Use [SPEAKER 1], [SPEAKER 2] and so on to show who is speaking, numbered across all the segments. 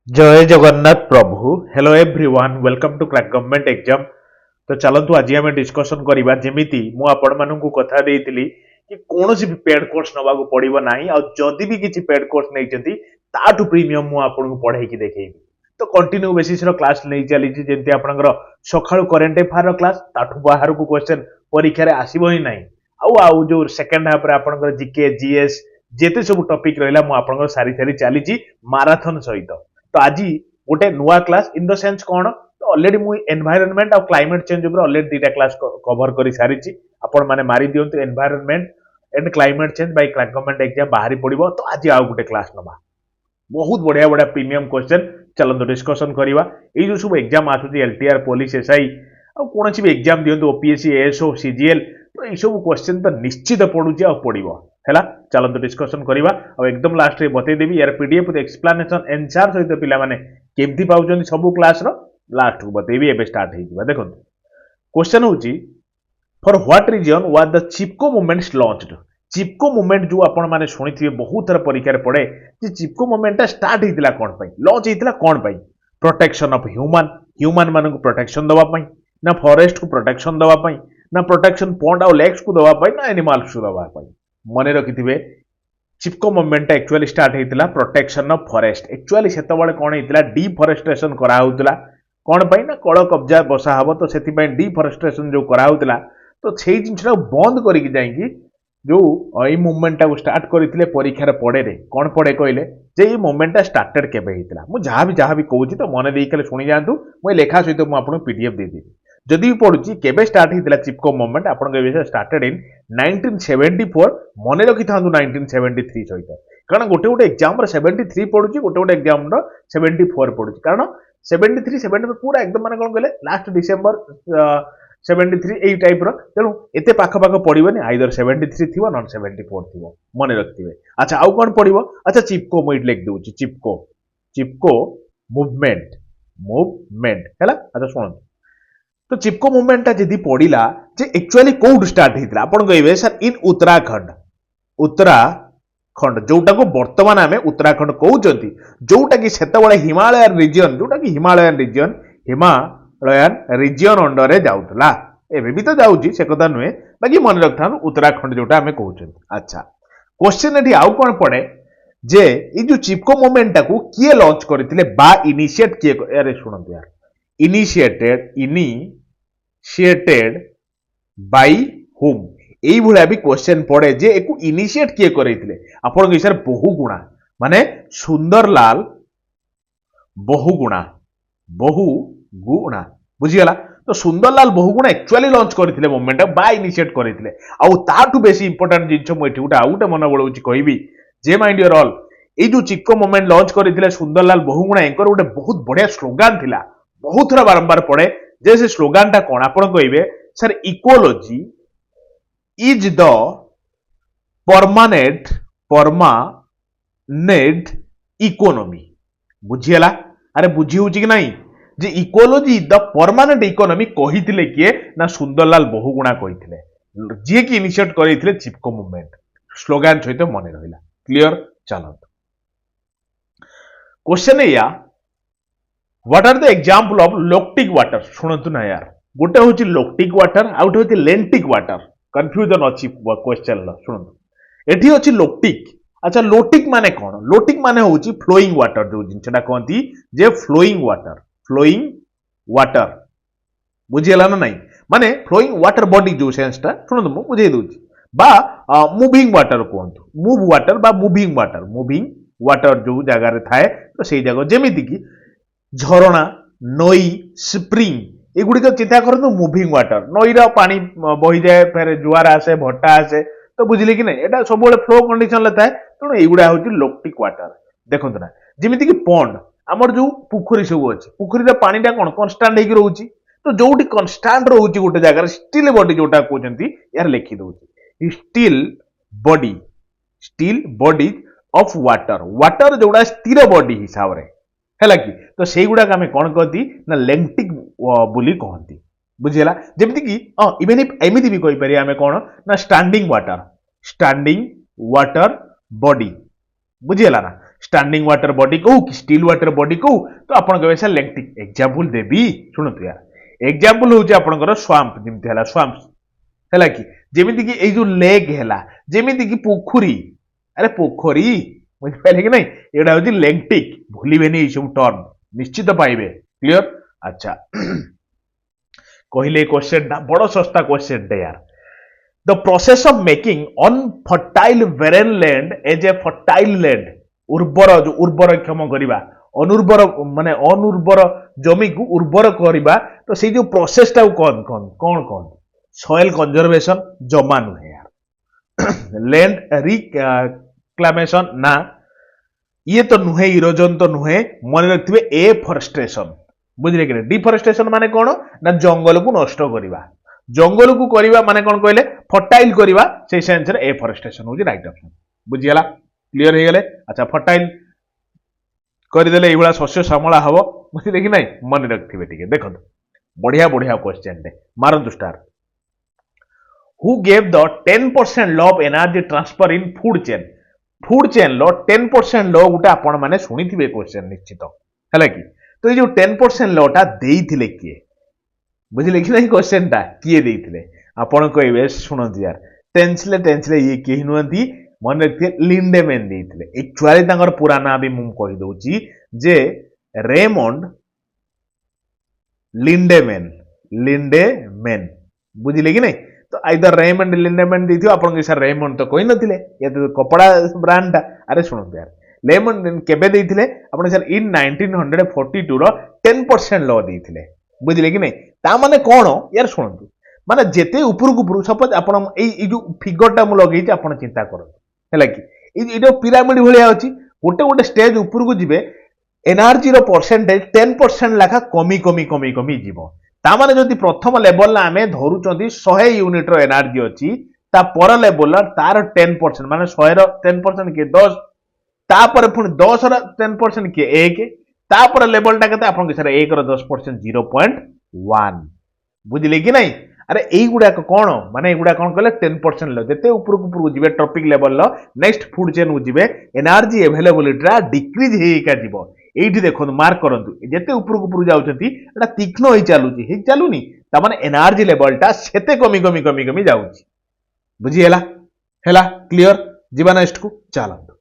[SPEAKER 1] जय जगन्नाथ प्रभु hello everyone welcome to crack government exam. तो चलतु आज आम डिस्कसन करवा जमीती मुझे कथा देती कि कौन भी पेड कोर्स नवा पड़ो ना आदि भी किसी पेड कोर्स नहीं ताठू प्रीमियम मुझे पढ़े देखी तो कंटिन्यू बेसिस क्लास नहीं चली जमी आपंकर सका करेन्ट अफेयर क्लास ताठू बाहर को क्वेश्चन परीक्षा आसब ही ना आउ जो सेकेंड हाफ आपंकर जीके जीएस जेते सब टॉपिक रहा मुझे सारी सारी चली माराथन सहित तो आज गोटे नुआ क्लास इन द सेंस कौन तो ऑलरेडी मु एनवायरनमेंट और क्लाइमेट चेंज ऊपर ऑलरेडी दीटा क्लास कवर कर सारी आपण माने मारी दियंतु environment and climate change by crack government exam बाहरी पड़िबो तो आज आउ गोटे क्लास नबा बहुत बढ़िया बढ़िया प्रीमियम क्वेश्चन चलंतो डिस्कशन करवा ए जो सब एग्जाम आसुची एलटीआर पुलिस एसआई आ कोन भी एग्जाम दियंतु ओपीएससी एएसओ सीजीएल तो ये सब क्वेश्चन तो निश्चित पड़ुची आ पड़िबो हैला चलंतो डिस्कशन करवा और एकदम लास्ट रे बतई देबी यार पीडीएफ एक्सप्लेनेशन आंसर सहित पिला माने केमती पाउछन सब क्लास रो लास्ट को बतईबी एबे स्टार्ट हेजिबा देखो क्वेश्चन होची for what reason was the Chipko movements launched Chipko movement जो आपण माने सुनिथिबे बहुत थर परीक्षा रे पड़े जे चिपको मूवमेंट स्टार्ट हेतिला कोन पई लॉन्च हेतिला कोन पई प्रोटेक्शन ऑफ ह्यूमन ह्यूमन मानन को प्रोटेक्शन दवा पई ना फॉरेस्ट को प्रोटेक्शन दवा पई ना प्रोटेक्शन पॉन्ड और लेक्स को दवा पई ना एनिमल्स को दवा पई मन रखिथिबे चिपको मूवमेंट एक्चुअली स्टार्ट हेतिला प्रोटेक्शन ऑफ फॉरेस्ट एक्चुअली सेतबळे कोन हेतिला डिफॉरेस्टेशन करा होतिला कोन पई ना कळ कब्जा बसा हबो तो सेति पई डिफॉरेस्टेशन जो करा होतिला तो सेही जिंसटा बंद करिक जाईकी जो ए मूवमेंट को स्टार्ट करथिले परीक्षा पड़े रे कोन पड़े कहले जे ए मूवमेंट स्टार्टेड केबे हेतिला मु जहां भी कहूची तो मन देई कले सुनि जानतु मु लेखा सहित मु आपन पीडीएफ दे देबी जदि भी पढुची केबे स्टार्ट हेतिला चिपको मूवमेंट आपन के स्टार्टेड इन 1974 मन रखि थांदु 1973 सहित कारण गोटे गोटे एग्जाम रे 73 पढुची गोटे गोटे एग्जाम रो 74 पढुची कारण 73 74 पूरा एकदम माने कोन कहले लास्ट डिसेंबर 73 एई टाइप रो तेनु एते पाख पाख पड़िबनी आइदर 73 थिबो नॉन 74 थिबो मन रखथिबे अच्छा आउ कोन पड़िबो अच्छा चिपको मोइट लिख देउची चिपको चिपको मूवमेंट हैला अच्छा सुन तो चिपको मूवमेंट जदि पड़िला जे एक्चुअली कोड स्टार्ट हेतिला आपण कहबे सर इन उत्तराखंड जोटा को वर्तमान आमे उत्तराखंड कहउचंती जोटा कि सेतबळे हिमालयन रीजन अंडर रे जाउतला एबे भी तो जाउची से कथा नुहे बाकी मन रखथान उत्तराखंड जोटा आमे कहउचंती अच्छा क्वेश्चन एठी आउ कोन पड़े जे ई जो चिपको मूवमेंट को किए लॉन्च करथिले बा इनिशिएट किए अरे सुनंत यार इनिशिएटेड बाय हुम एई भुला भी क्वेश्चन पड़े जे एकु इनिशिएट किए करैथिले आपण के सर बहुगुणा माने सुंदरलाल बहुगुणा बुझिगला तो सुंदरलाल बहुगुणा एक्चुअली लॉन्च करथिले मूवमेंट बा इनिशिएट करथिले आउ ताठू बेसी इंपोर्टेंट जिंस मु एठी उठा आउटे मन बळउची कहबी जे माय डियर ऑल ए जो चिपको मूवमेंट लॉन्च करथिले सुंदरलाल बहुगुणा एंकर उठे बहुत बढ़िया स्लोगन थिला बहुत थोड़ा बारंबार पड़े जैसे स्लोगन टा कौन आप कहे sir ecology is the permanent economy बुझीगला अरे बुझी होची कि नहीं जे ecology is the permanent economy कहिथिले किए ना सुंदरलाल बहुगुणा कहिथिले जे कि इनिशिएट करिथिले चिपको मूवमेंट स्लोगन सहित मन रहिला क्लियर चलो क्वेश्चन या what are the example of lotic water शुणतु ना यार गोटे होची लोक्टिक वाटर आउटे होची लेंटिक वाटर कंफ्यूजन अछि क्वेश्चन ला शुणतु एठी होची लोक्टिक अच्छा लोटिक माने कोन लोटिक माने होची फ्लोइंग वाटर जो जिनछटा कहंती जे फ्लोइंग वाटर बुझियला ना नहीं माने फ्लोइंग वाटर बॉडी जो सेंसटा शुणतु मु बुझै दोची बा मूविंग वाटर कहंतु मूव वाटर बा मूविंग वाटर जो जगह रे थाए तो सेही जगह जेमिति की झरणा नई स्प्रिंग एगुड़ी चिंता करते मुविंग वाटर नई पानी बही जाए फिर जुआर आसे भट्टा आसे तो बुझिले कि नहीं एटा सब फ्लो कंडीशन ले थाए तेणु एगुड़ा हूँ लोक्टिक वाटर देखो ना जमीती कि पंड आमर जो पुखरी सब अच्छे पुखरी पानीटा कौन कन्स्टांट होगी रोचे तो जो कन्स्टांट रोचे गोटे जगह स्टिल बॉडी जोटा कहते यार लिखि दौर स्टिल बॉडी ऑफ वाटर जोड़ा स्थिर बॉडी हिसाब से है कि तो से गुड़ाक आम कौन कहती ना लेंटिक बोली कहती बुझीगला जमीती कि इवेन एमती भी कहीपर आम कौन ना स्टैंडिंग वाटर बॉडी बुझीगला ना स्टैंडिंग वाटर बॉडी कहू कि स्टिल वाटर बॉडी कहू तो आपण कहबे सर लेक्टिक एग्जांपल देबी सुनतु यार एग्जांपल होउची आपनकर स्वाम्प जेमति हला स्वाम्प हला कि जेमिति कि ए जो लेक हला जेमिति कि पोखरी अरे पोखरी बुझि पाइले कि नहीं एडा होची लेक्टिक भूलिबेनी ई सब टर्म निश्चित पाइबे क्लियर अच्छा कहले क्वेश्चन टा बड़ सस्ता क्वेश्चन टे यार the process of making unfertile barren land as a fertile land उर्वर जो उर्वरक्षम करिबा अनुर्वर माने अनुर्वर जमी को उर्वर करिबा तो से जो प्रोसेस टा कौन कौन कौन कौन सॉइल कंजर्वेशन जमा नुहे यार लैंड रिक्लेमेशन ना ये तो नुहे इरोजन तो नुहे मन रखिबे एफॉरेस्टेशन बुझले कि डिफॉरेस्टेशन माने कोन ना जंगल को नष्ट करिबा जंगल को करिबा माने कोन कहले फर्टाइल करिबा से सेंस रे एफॉरेस्टेशन होजी राइट ऑप्शन बुझियला क्लियर हे गेले अच्छा फर्टाइल कर देले एबला शस्य श्यामला हबो बुझले कि नहीं मन रखथिबे ठीक है देखो बढ़िया बढ़िया क्वेश्चन दे मारंतु स्टार who gave the 10% law of energy transfer in food chain लो 10% लॉ गुटा आपण माने सुनिथिबे क्वेश्चन निश्चित हैला कि तो ये जो 10% लॉ टा देइथिले किए बुझिले कि नहीं क्वेश्चन टा किए देइथिले आपण कहबे सुनंत यार टेंसले ये केहि नुहंती मन रखिए लिंडेमैन देइथिले एक्चुअली तांगर पूरा नाम भी मुम कहि दउची जे रेमंड लिंडेमैन बुझिले कि नहीं तो आइदर रेमंड लिंडेमैन देथियो आपण के सर रेमंड तो कोइ नथिले ये तो कपड़ा ब्रांड टा अरे सुनंत यार लेमन केबे देइथिले आपण सर इन 1942 रो 10% लॉ देइथिले बुझिले कि नहीं ता माने कोन यार सुनंतु माने जेते ऊपर को सपोज आपण ए जो फिगर टा मु लगेई आपण चिंता करो हैला कि ए जो पिरामिड भलिया अछि गोटे गोटे स्टेज ऊपर को जिवे एनर्जी रो परसेंटेज 10% लाखा कमी जीवो ता माने जदि प्रथम लेवल ला हमें धरुचंदी 100 यूनिट रो एनर्जी अछि ता पर लेवल ला तार 10% माने 100 रो 10% के 10 तापर पुणी 10 रो 10% के 1 तापर लेवल टा केते आपन के सर 1 रो 10% 0.1 बुझिले कि नहीं अरे एई गुडा कोन माने एगुडा कोन कहले 10% लो जते ऊपर को जिवे topic level low next food chain को जिवे एनर्जी अवेलेबिलिटी रा डिक्रीज हेई का जीवो एठी देखो मार्क करंतु जते ऊपर को जाउछंती एटा तीक्ष्ण होई चालुनी ता माने एनर्जी लेवल टा सेते कमी जाउची बुझी हेला क्लियर जीवा नेक्स्ट को चलंतु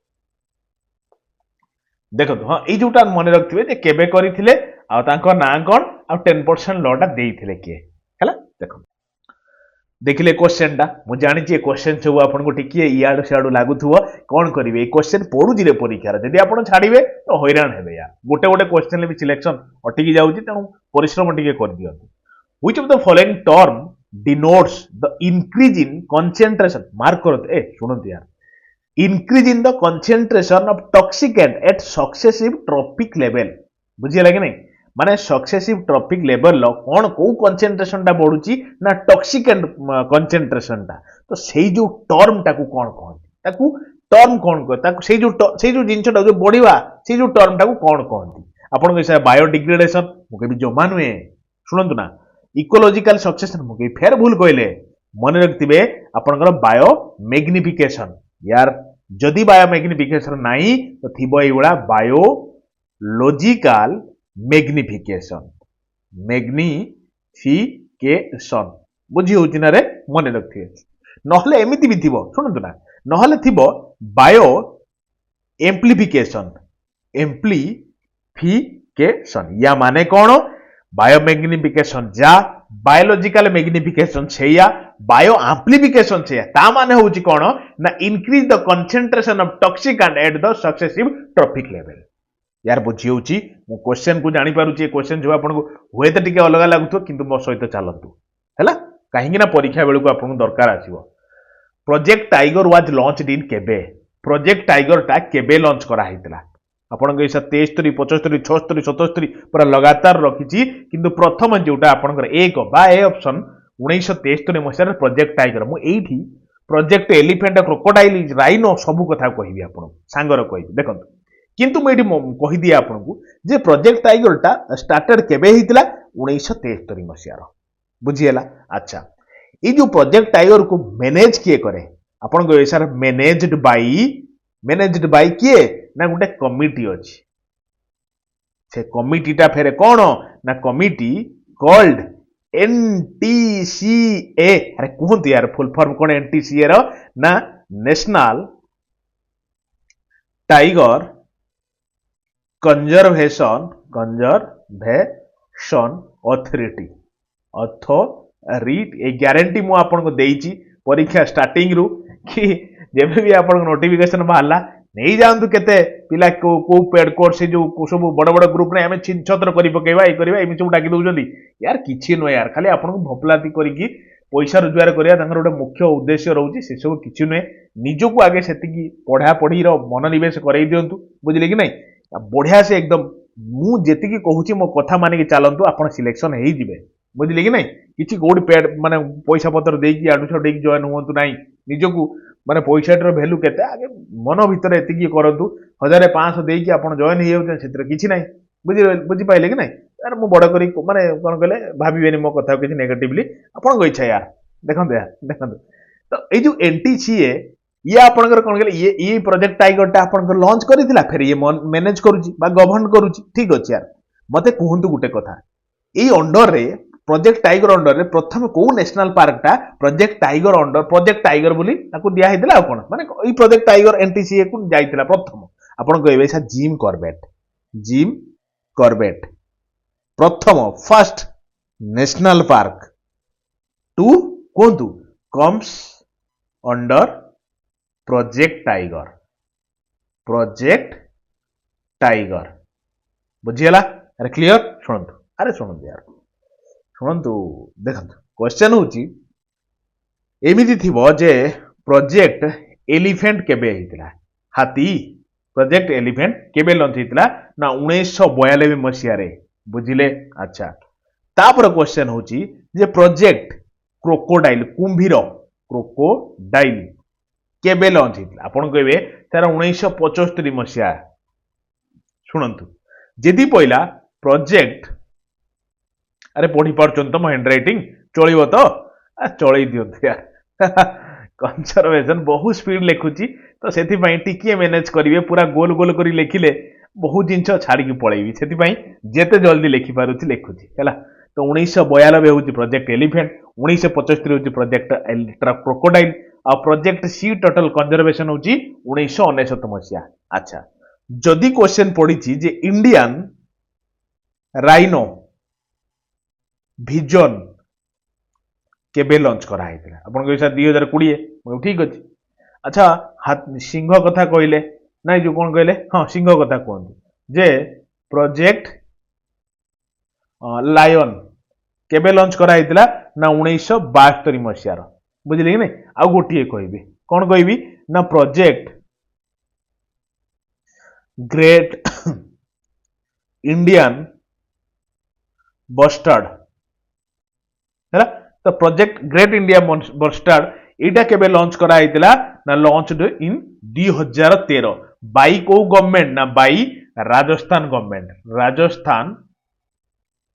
[SPEAKER 1] देखो हां ए जोटा मन रखथिबे जे केबे करिथिले आ तांको ना कोन आ 10% लॉटा देइथिले के हेला देखो देखिले क्वेश्चन टा मु जानि जे क्वेश्चन सब आपन को टिकिए इयाडो सियाडो लागुथुवो कोन करिवे ए क्वेश्चन पढु जिरे परीक्षा जदि आपन छाडिबे तो हैरान हेबे यार गोटे गोटे क्वेश्चन ले भी सिलेक्शन अटकी जाउची तनु परिश्रम टिके कर दियंतु which of the following term denotes the increase in concentration mark करत ए सुनंत यार increase in the concentration of toxicant at successive trophic level बुझियला कि नहीं माने सक्सेसिव ट्रॉपिक लेवल लो कोन को कंसंट्रेशन टा बढ़ुची ना टॉक्सिकेंट कंसंट्रेशन टा तो सेई जो टर्म टा को कोन कहंती ताकू टर्म कोन को ताकू सेई जो जिंस टा जो बढ़िवा सेई जो टर्म टा को कोन कहंती आपण के से बायोडिग्रेडेशन मुके भी जमा नुए सुनंतु ना इकोलॉजिकल सक्सेशन मुके फेर भूल कहले मन रखतिबे आपनकर बायो मैग्निफिकेशन यार जदि बायो मैग्निफिकेशन नाही तो थिबो एइबडा बायोलॉजिकल मैग्निफिकेशन बुझी होची ना रे मन रखथिबे नहले एमिति भी थिबो सुनंतु ना नहले थिबो बायो एम्प्लीफिकेशन या माने कोन बायो मैग्निफिकेशन जा बायोलॉजिकल मैग्निफिकेशन छेया बायो एम्प्लीफिकेशन छेया ता माने होची कोन ना increase the concentration of toxicant at the successive trophic level यार बुझी होची मो क्वेश्चन को जानि पारुची क्वेश्चन जो आपन को होय त टिके अलग लागुतो किंतु मो सहित चलंतु हैला काहेकि ना परीक्षा बेल को आपन दरकार आसीबो project tiger was launched in केबे प्रोजेक्ट टाइगर टा केबे लॉन्च करा हितला आपन को 73 75 76 77 पूरा लगातार रखिची किंतु प्रथम जोटा आपन एक बा ए ऑप्शन 1973 मसिया प्रोजेक्ट टाइगर मु एठी प्रोजेक्ट एलिफेंट क्रोकोडाइल राइनो सब कथा कहिबी आपन सांगर कहिबी देखंतु किंतु मैं कही दिए आपन को जे प्रोजेक्ट टाइगर टा स्टार्टेड केबे हितला 1973 मसिया बुझिएला अच्छा ये जो प्रोजेक्ट टाइगर को मैनेज किए करे आपन को sir managed by managed by किए ना गोटे कमिटी अछि से कमिटीटा फेरे कौन ना कमिटी कॉल्ड एनटीसीए अरे कहते यार फुल फॉर्म कौन एनटीसीए रो ना national tiger conservation authority authority ए ग्यारंटी मु आपन को देइची परीक्षा स्टार्टिंग रु कि जेबे भी आपन नोटिफिकेशन बाहरला नहीं जानतु केते पिला को पेड कोर्स से जो सब बड़ बड़ ग्रुप ने हमें छिन छत्र करी पकेबा ए करबा एमि सब डाकी दउजंदी यार किछि न यार खाली आपन को भपलाती करिकी पैसा रोजगार करिया तांकर गोटे मुख्य उद्देश्य रहउची से सब किछि न निजो को आगे सेति की पढ़ा पढ़ी रो मनोनिवेश करई दियंतु बुझिले कि नहीं बढ़िया से एकदम मु जेति की कहूची मो कथा माने की चालंतु आपन सिलेक्शन हेई जिवे बुझिले कि नहीं किछि कोड पेड माने पैसा पत्र देकी आडू छडे की जॉइन हुंतु नहीं निजो को माने पैसाटर वैल्यू केते आगे मन भीतर एतिकी करंतु 1500 देकी आपण जॉइन हे होते क्षेत्र किछि नाही बुझि पाइले कि नहीं यार मु बड़ करी माने कोन कहले भाबिबेनी मो कथा किछि नेगेटिवली आपण को इच्छा यार देखंतु तो ए जो एनटीसीए ये आपनकर कोन कहले ये प्रोजेक्ट टाइगर टा आपनकर लॉन्च करिथिला फिर ये मैनेज करूची बा गवर्न करूची ठीक अछि यार मते कहंतु गुटे कथा ए अंडर रे प्रोजेक्ट टाइगर अंडर रे प्रथम को नेशनल पार्क टा project tiger under project tiger बोली ताको दिया हेतिला कोन माने ई प्रोजेक्ट टाइगर एनटीसीए को जाइतिला प्रथम आपण कहबे सा जिम कॉर्बेट प्रथम फर्स्ट नेशनल पार्क टू कोंतु कम्स अंडर प्रोजेक्ट टाइगर बुझियला अरे क्लियर शुणंतु यार शुणंतु देखंतु क्वेश्चन होची एमिति थिबो जे प्रोजेक्ट एलिफेंट केबे हितला हाथी प्रोजेक्ट एलिफेंट केबे लॉन्च हितला ना 1992 मसिया रे बुझिले अच्छा तापर क्वेश्चन होची जे प्रोजेक्ट क्रोकोडाइल क्रोकोडाइल केबे लॉन्च हितला आपण कहबे तार 1975 मसिया शुणंतु जेदी पहिला प्रोजेक्ट अरे पढ़ी पार्छन तो मो हैंड राइटिंग चलिबो तो चलई दियंतु यार कंजर्वेशन बहुत स्पीड लिखुची तो सेति पई टिकिए मैनेज करिवे पूरा गोल गोल करी लिखिले बहुत जिंस छाड़ी की पळेबी सेति पई जेते जल्दी लिखि पारुची लिखुची हैला तो 1992 होची प्रोजेक्ट एलिफेंट 1975 होची प्रोजेक्ट क्रोकोडाइल आ प्रोजेक्ट सी टोटल कंजर्वेशन होची 1999 मसिया अच्छा जदी क्वेश्चन पड़ीची जे इंडियन राइनो विजन केबे लॉन्च करा हैतिला आपण कहैसा 2020 ठीक अछि अच्छा सिंह कथा कहले नाही जो कोन कहले हां सिंह कथा कहंतु जे प्रोजेक्ट लायन केबे लॉन्च करा हैतिला ना 1972 मसिया रो बुझिले कि नै आ गोटिए कहबी कोन कहबी ना प्रोजेक्ट ग्रेट इंडियन बस्टर्ड है तो प्रोजेक्ट ग्रेट इंडिया बस्टर्ड एटा केबे लॉन्च करा हैतिला ना लॉन्च्ड इन 2013 बाई को गवर्नमेंट ना बाई राजस्थान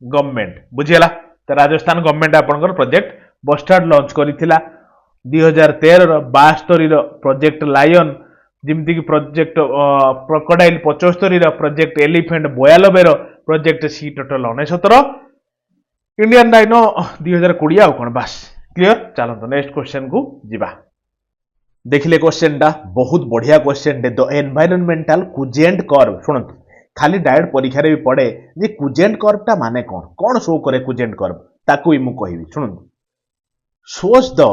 [SPEAKER 1] गवर्नमेंट बुझियला तो राजस्थान गवर्नमेंट आपनकर प्रोजेक्ट बस्टर्ड लॉन्च करिथिला 2013 रो 72 रो प्रोजेक्ट लायन जिमती की प्रोजेक्ट क्रोकोडाइल 75 रो प्रोजेक्ट एलिफेंट 92 रो प्रोजेक्ट सी टोटल 69 इंडियन राइनो 2020 आ कोन बस क्लियर चलो तो नेक्स्ट क्वेश्चन को जिबा देखिले क्वेश्चन टा बहुत बढ़िया क्वेश्चन दे द एनवायरमेंटल कुजेंट कर्व सुनंतु खाली डायरेक्ट परीक्षा रे भी पड़े जे कुजेंट कर्व टा माने कोन शो करे कुजेंट कर्व ताकू ही मु कहिबी सुनंतु shows the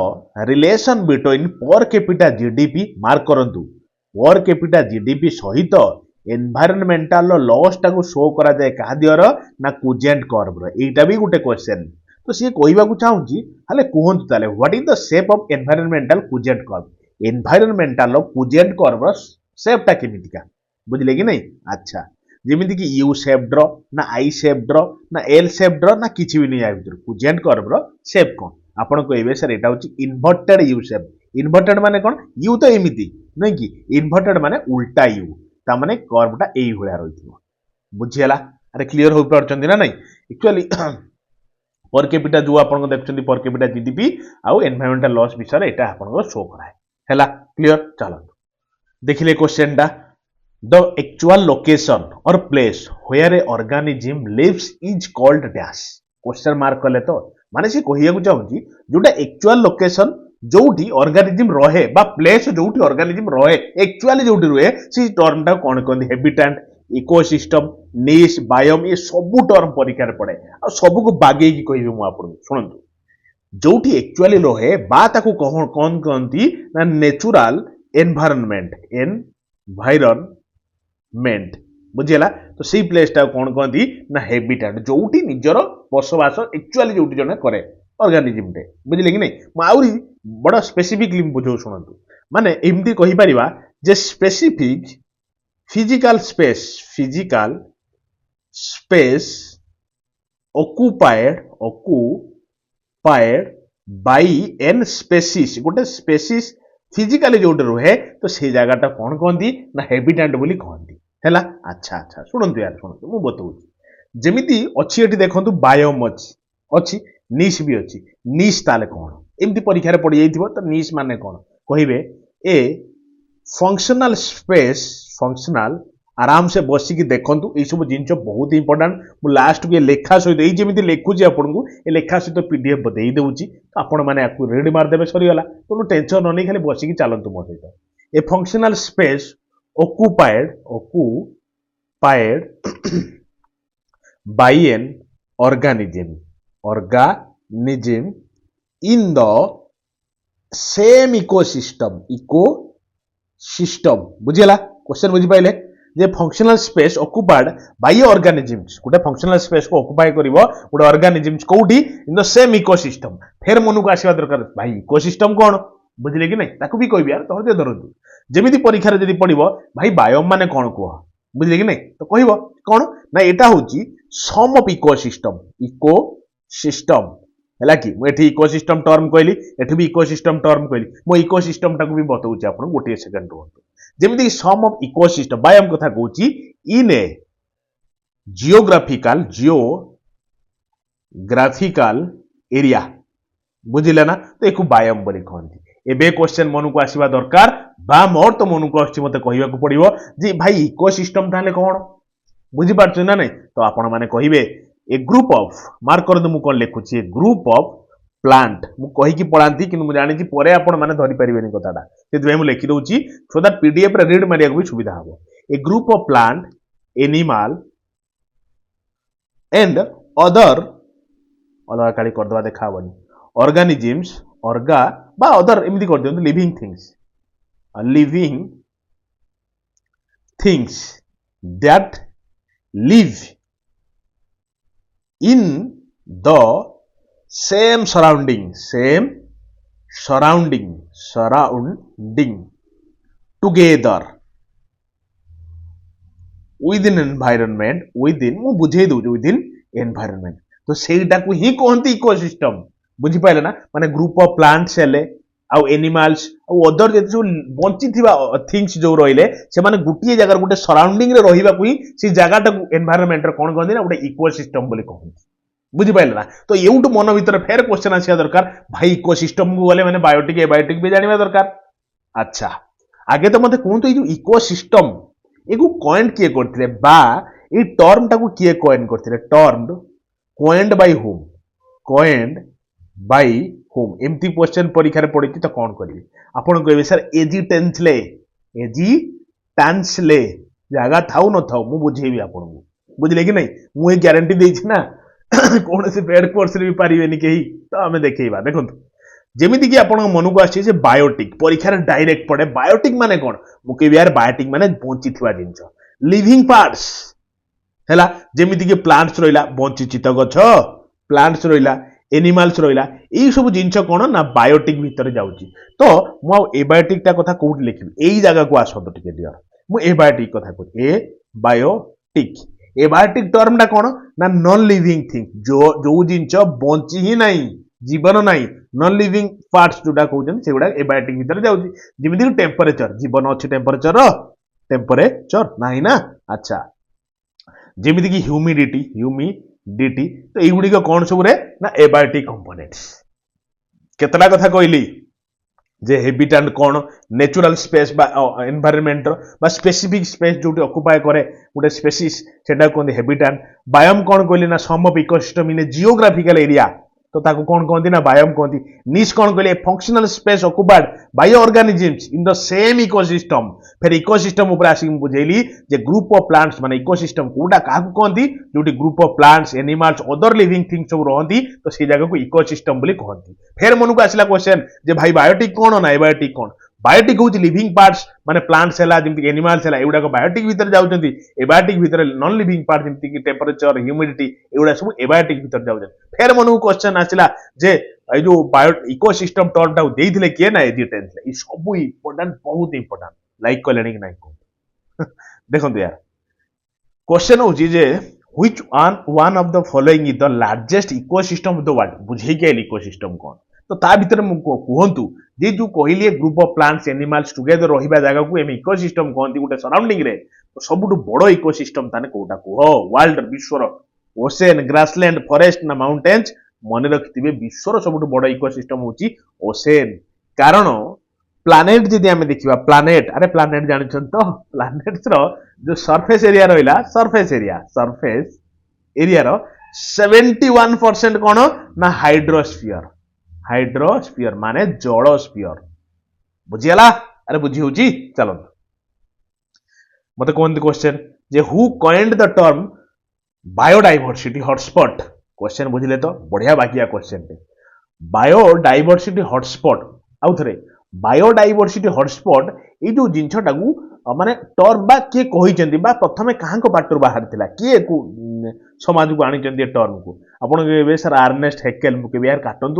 [SPEAKER 1] relation between per capita GDP mark करंतु per capita GDP सहित एनवायरमेंटल लॉस टाको शो करा जाए का दियर ना कुजेंट कर्व रो एटा भी गुटे क्वेश्चन तो सी कहबा को चाहूची हाले कोहंतु ताले what is the shape of environmental Kuznets curve environmental Kuznets curve shape टा केमितिका बुझले कि नहीं अच्छा जेमिति कि यू शेप्ड रो ना आई शेप्ड रो ना एल शेप्ड रो ना किछि भी नहीं आ भीतर कुजेंट कर्व रो शेप कोन आपण कहबे सर एटा होची इन्वर्टेड यू शेप इन्वर्टेड माने कोन यू तो एमिति नै कि इन्वर्टेड माने उल्टा यू ता माने कर्वटा एई होया रहिथिबो बुझियला अरे क्लियर हो परचंदी ना नहीं एक्चुअली पर कैपिटा जो आपन को देखचंदी पर कैपिटा जीडीपी आउ एनवायरमेंटल लॉस विषय एटा आपन को शो कराय हैला क्लियर चलो देखिले क्वेश्चन टा द एक्चुअल लोकेशन और place where a organism lives is called dash question mark कले तो माने से कहिया चाहूँगी जोटा एक्चुअल लोकेशन जोटी ऑर्गेनिज्म रहे बा प्लेस जोटी ऑर्गेनिज्म रहे एक्चुअली जोटी रहे से टर्म टा कोन कहंदी हैबिटेट इकोसिस्टम निश बायोम ये सब टर्म परीक्षा पड़े आ सब को बागे की कहबी मु आपन सुनंतु जोटी एक्चुअली रहे बा ताको कोन कहंती ना नेचुरल एनवायरनमेंट एनवायरनमेंट बुझीला तो सी प्लेस टा कोन कहंती ना हैबिटेट जोटी निजर बसवास एक्चुअली जोटी जने करे ऑर्गेनिज्म टे बुझिले कि नहीं आउरी बड़ा स्पेसिफिकली बुझो सुनंतु माने एमती कहि परिबा जे specific physical space occupied by n species गोटे स्पेसीस फिजिकली जोटे रुहे तो से जगह कौन कहती ना हैबिटेट बोली कहती हैला अच्छा अच्छा शुणु यार शुणु मु बताऊँ जमीती अच्छी एटी देखंतु बायोम अच्छी निश भी अच्छी निश ताले कौन एमती परीक्षा रे पड़ी जाइथिबो तो निश माने कौन कहिबे ए फंक्शनल स्पेस फंक्शनल आराम से बसिकी देखंतु ये सब जिन बहुत इंपोर्टाट मु लास्ट को लेखा सहित ये जमी लिखुची आपको ये लेखा सहित पीडीएफ दे दूची तो आपण मैंने रेड मारदेवे सरीगला तो टेंशन न नहीं खाली बसिकी चलतु मो सहित a functional space occupied by an organism in the same ecosystem बुझीला क्वेश्चन बुझी पाइले जे functional space occupied by organisms गोटे फंक्शनल स्पेस को ऑक्युपाई करिवो गोटे ऑर्गेनिजम्स कोउठी इन द सेम इकोसिस्टम फेर मन को आसीबा दरकार भाई इकोसिस्टम कोन बुझिले कि नहीं ताकू भी कहबी यार तोहर धरतु जेमिति परीक्षा रे जदी पडिबो भाई बायोम माने कोन को बुझिले कि नहीं तो कहबो कोन ना एटा होची सम ऑफ इकोसिस्टम हैला कि मु एठी इकोसिस्टम टर्म कहली एठी भी इकोसिस्टम टर्म कहली मो इकोसिस्टम टाकू भी बताउची आपन गोटे सेकंड रुहतु जेमिति सम ऑफ इकोसिस्टम बायोम कथा कहूची इन ए जियोग्राफिकल एरिया बुझिले ना तो एको बायोम बोली कहंती एबे क्वेश्चन मन को आसीबा दरकार बा मोर तो मन को आछि मते कहिबा को पड़िबो जे भाई इकोसिस्टम ताले कोन बुझि पारछु ना नहीं तो आपण माने कहिबे ए ग्रुप ऑफ मार्क कर दे मु कोन लिखुची ए ग्रुप ऑफ प्लांट मु कहि की पढांती कि मु जानि छी परे आपण माने धरि परिबेनी कथाटा सेति मु लिखि दउची सो दैट पीडीएफ रे रीड मारिया को भी सुविधा हबो a group of plant animal and other काली कर दवा देखाबनी ऑर्गेनिजम्स ऑर्गा बा अदर एमदी कर दियंतु living things that live in the same surrounding together within environment within मु बुझे दउ within environment तो सेटा को ही कहंती इकोसिस्टम बुझी पाइले ना माने ग्रुप ऑफ प्लांट्स हेले आउ एनिमल्स आउ अदर जे जो बंची थिबा थिंग्स जो रहिले से माने गुटिए जगह गुटे सराउंडिंग रे रहिबा को ही से जगहटा एनवायरनमेंट रे कोन कहंदी ना गुटे इकोसिस्टम बोली कहंदी बुझी पाइले ना तो एउटु मन भीतर फेर क्वेश्चन आसिया दरकार भाई इकोसिस्टम को गले माने बायोटिक एबायोटिक भी जानिबा दरकार अच्छा आगे तो मते कहंतु ए जो इकोसिस्टम एगु कॉइंड किए करथिले बा ए टर्म टाको किए कॉइन करथिले टर्म्ड कॉइंड बाय होम एमती क्वेश्चन परीक्षा रे पड़ी तो कौन करिवे आपण कहबे सर एजी टेंसले जगह थाउ न थाउ मु बुझेबी आपण को बुझले कि नहीं मु ए गारंटी देछि ना कोन से पेड कोर्स रे भी पारिबेनी केही तो हमें देखैबा देखंतु जेमिति कि आपण मन को आछि जे बायोटिक परीक्षा रे डायरेक्ट पड़े बायोटिक माने कोन मु कहबी यार बायोटिक माने बंची थिबा जिंस लिविंग पार्ट्स हैला जेमिति कि प्लांट्स रहिला बंची चित गछ प्लांट्स रहिला एनिमल्स रहिला एई सब जिंस कोन ना बायोटिक भीतर जाउची तो मु एबायोटिक ता कथा कोउट लिखिबी एई जगह को आसंतो टिके डियर मु एबायोटिक कथा को एबायोटिक टर्म टा कोन ना नॉन लिविंग थिंग जो जिंस बंची ही नाही जीवन नाही नॉन लिविंग पार्ट्स जोडा कहउछन सेगुडा एबायोटिक भीतर जाउची जेमिति टेम्परेचर जीवन अछि टेम्परेचर नाही ना अच्छा जेमिति कि ह्यूमिडिटी तो एगुड़ी कौन सब रे ना एबायोटिक कंपोनेंट्स केतला कथा कहली जे हेबिटाट कौन नेचुरल स्पेस बा एनवायरनमेंट बा स्पेसिफिक स्पेस जोटी ऑक्युपाई करे गोटे स्पेसीज सेटा कहते हेबिटाट बायोम कौन कहली ना sum of ecosystem in a geographical area तो ताको कौन कहती ना बायोम कहती निश कौन कहली functional space occupied by organisms in the same ecosystem फिर इकोसिस्टम ऊपर आसिक बुझेली जे ग्रुप ऑफ प्लांट्स माने इकोसिस्टम कोडा काहू कहती जोटी group of plants animals other living things सब रहती तो से जगह को इकोसिस्टम बोली कहती फिर मनकु आसला क्वेश्चन जे भाई बायोटिक कौन ना एबायोटिक कौन बायोटिक हूँ लिविंग पार्ट्स माने प्लांट्स है जमी एनिमल्स है एगुड़ा बायोटिक भितर जाऊँगी एबायोटिक भितर नॉन लिविंग पार्ट जमी टेम्परेचर ह्यूमिडिटी एगुड़ा सब एबायोटिक भितर जाऊँ फिर मन को क्वेश्चन आसला जे जो बायो इकोसिस्टम टर्म टाक देते किए ना एजी टेंथ ये सब इंपोर्टाट बहुत इंपोर्टाट लाइक कले कि ना देखो यार क्वेश्चन हूँ which one of the following is the largest ecosystem of the world बुझे के इकोसिस्टम कौन तो ता भीतर कहतु जे जो कहली group of plants animals together रहिबा जगह को एम इकोसिस्टम कहती गोटे सराउंडिंग रे तो सबुठु बड़ इकोसिस्टम ताने कोटा कह वर्ल्ड विश्वर ओसेन ग्रासलैंड फॉरेस्ट ना माउंटेन्स मन रखिथिबे विश्वर सबुठु बड़ इकोसिस्टम होची ओसेन कारण प्लानेट जदि आम देखा प्लानेट अरे प्लानेट जानछन तो प्लानेट्स रो जो सरफेस एरिया रहिला सरफेस एरिया रो 71% कौन ना हाइड्रोस्फीयर माने जलोस्फीयर बुझीगला अरे बुझी होची चलो मते कहते क्वेश्चन जे who coined the term biodiversity hotspot question बुझिले तो बढ़िया बाकिया क्वेश्चन बायोडाइवर्सिटी हॉटस्पॉट आउ थे बायोडाइवर्सिटी हॉटस्पॉट ये जो जिनटा को माने टर्म बा किए कही प्रथम क्या पार्टर बाहर थिला किए समाज को आनी टर्म को आपन कहबे सर आर्नेस्ट हेकेल मुके यार काटंतु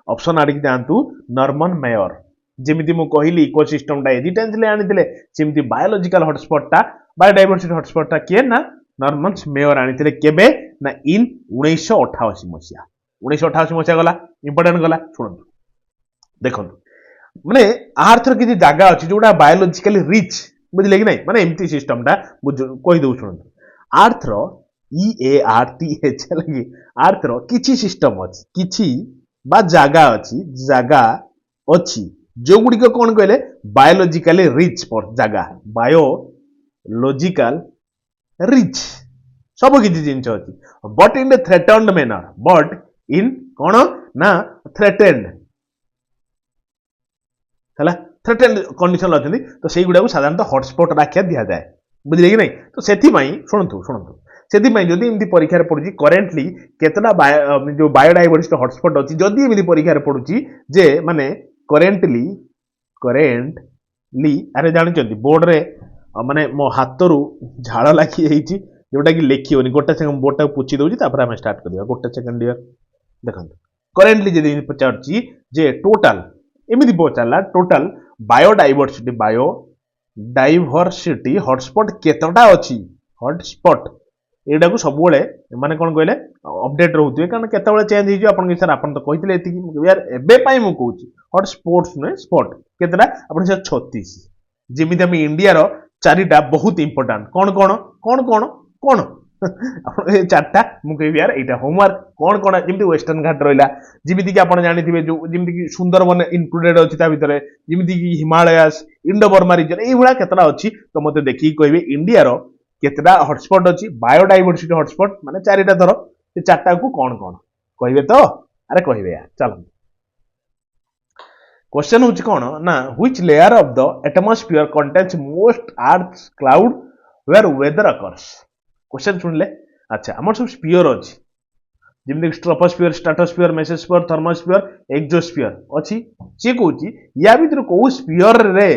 [SPEAKER 1] ऑप्शन आड़िक जातु नॉर्मन मेयर जेमिति मु कहली इकोसिस्टम टा एजिटेंसली आनीथिले सेमिति बायोलॉजिकल हॉटस्पॉट टा बायोडाइवर्सिटी हॉटस्पॉट टा किए ना नॉर्मन मेयर आनीथिले केबे ना इन 1988 मसिया 1988 मसिया गला इंपोर्टेंट गला सुनंतु देखंतु माने आर्थर किछि जागा अछि जोडा बायोलॉजिकली रिच बुझले कि नहीं माने एमती सिस्टम टा कहि दउ सुनंतु आर्थर EARTH लगी आर्थर किछि सिस्टम अछि किछि बा जागा अछि जो गुडी को कोन कहले बायोलॉजिकली रिच पर जागा बायोलॉजिकल रिच सब किछि जिंस अछि but in the threatened manner but in कोन ना थ्रेटेन्ड हला थ्रेटेन्ड कंडीशन अछि तो सेई गुडा को साधारणतः हॉटस्पॉट आख्या दिया जाए बुझले कि नहीं तो सेथि पई सुनंतु सेथि पई जदी एमती परीक्षा रे पडुची करेंटली केतना जो बायोडाइवर्सिटी हॉटस्पॉट अछि जदी एमती परीक्षा रे पडुची जे माने करेंटली अरे जानिचंती बोर्ड रे माने मो हातरू झाळ लाखी हेची जोटा कि लेखी होनी गोटे सेकंड बोर्ड टा पुछि दउची तापर हम स्टार्ट करिया गोटे सेकंड डियर देखंतु करेंटली जदी पचारची जे टोटल एमती पचारला टोटल बायोडाइवर्सिटी हॉटस्पॉट केतटा अछि हॉटस्पॉट एटा को सब बेले माने कोन कहले अपडेट रहउतबे कारण केतबेले चेंज हिजो आपन के सर आपन तो कहितले एतिकी यार एबे पाई मु कहूची हॉटस्पॉट्स ने स्पॉट केतटा आपन से 36 जेमिति हम इंडिया रो चारिटा बहुत इंपोर्टेंट कोन ए चारटा मु कहबी यार एटा होमवर्क कोन जेमिति वेस्टर्न घाट रहिला जेमिति कि आपन जानिथिबे जो जेमिति कि सुंदरबन इंक्लूडेड अछि ता भितरे जेमिति कि हिमालयस इंडो बर्मा रीजन एई हुला केतरा अछि तो मते देखि कहबे इंडिया रो केतरा हॉटस्पॉट अछि बायोडाइवर्सिटी हॉटस्पॉट माने चारिटा धर से चारटा को कोन कहबे तो अरे कहबे यार चलो क्वेश्चन होछि कोन ना which layer of the atmosphere contains most earth cloud where weather occurs question सुनले अच्छा हमर सब स्फीयर अछि जेमि troposphere stratosphere mesosphere thermosphere exosphere अछि से कहूछि या भीतर को स्फीयर रे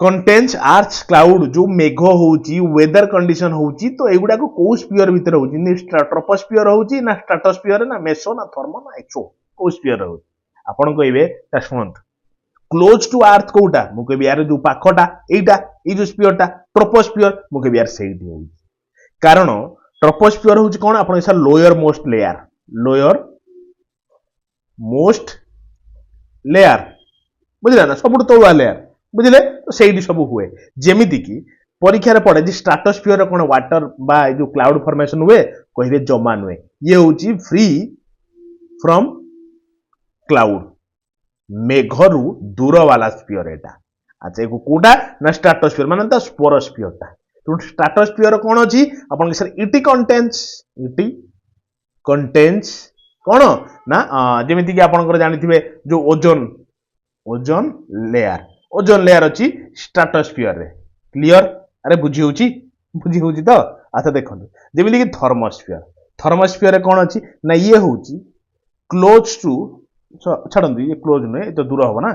[SPEAKER 1] कंटेन्स अर्थ क्लाउड जो मेघ होउची वेदर कंडीशन होउची तो एगुडा को स्फीयर भीतर होउची ट्रोपोस्फियर होउची ना स्ट्रेटोस्फियर ना मेसो ना थर्मो ना एक्सो को स्फीयर होउची आपण कहबे ता सुनंत क्लोज टू अर्थ कोटा मु कहबे यार जो पाखटा एटा ए जो स्फीयरटा ट्रोपोस्फियर मु कहबे यार सेठी होउची कारण ट्रोपोस्फियर होउची कोन आपण इसा लोअर मोस्ट लेयर बुझला ना सबुठ तळुआ लेयर बुझले तो सेठी सब हुए जेमिति की परीक्षा रे पड़े जे स्ट्रेटोस्फियर कोन वाटर बा जो क्लाउड फॉर्मेशन हुए कहबे जमा नुए ये होउची फ्री फ्रॉम क्लाउड मेघरू दूर वाला स्फीयर एटा अच्छा एको कोटा ना स्ट्राटोस्फीयर माने त स्पोरोस्फीयर ता तो स्ट्राटोस्फीयर कोन अछि अपन सर इटी कंटेन्स कोन ना जेमिति कि आपन जानिथिबे जो ओजोन लेयर अछि स्ट्राटोस्फीयर रे क्लियर अरे बुझी होची तो अच्छा देखंतु जेमिति कि थर्मोस्फीयर रे कोन अछि ना ये होची क्लोज टू छाड़ू ये क्लोज नुहे तो दूर हम ना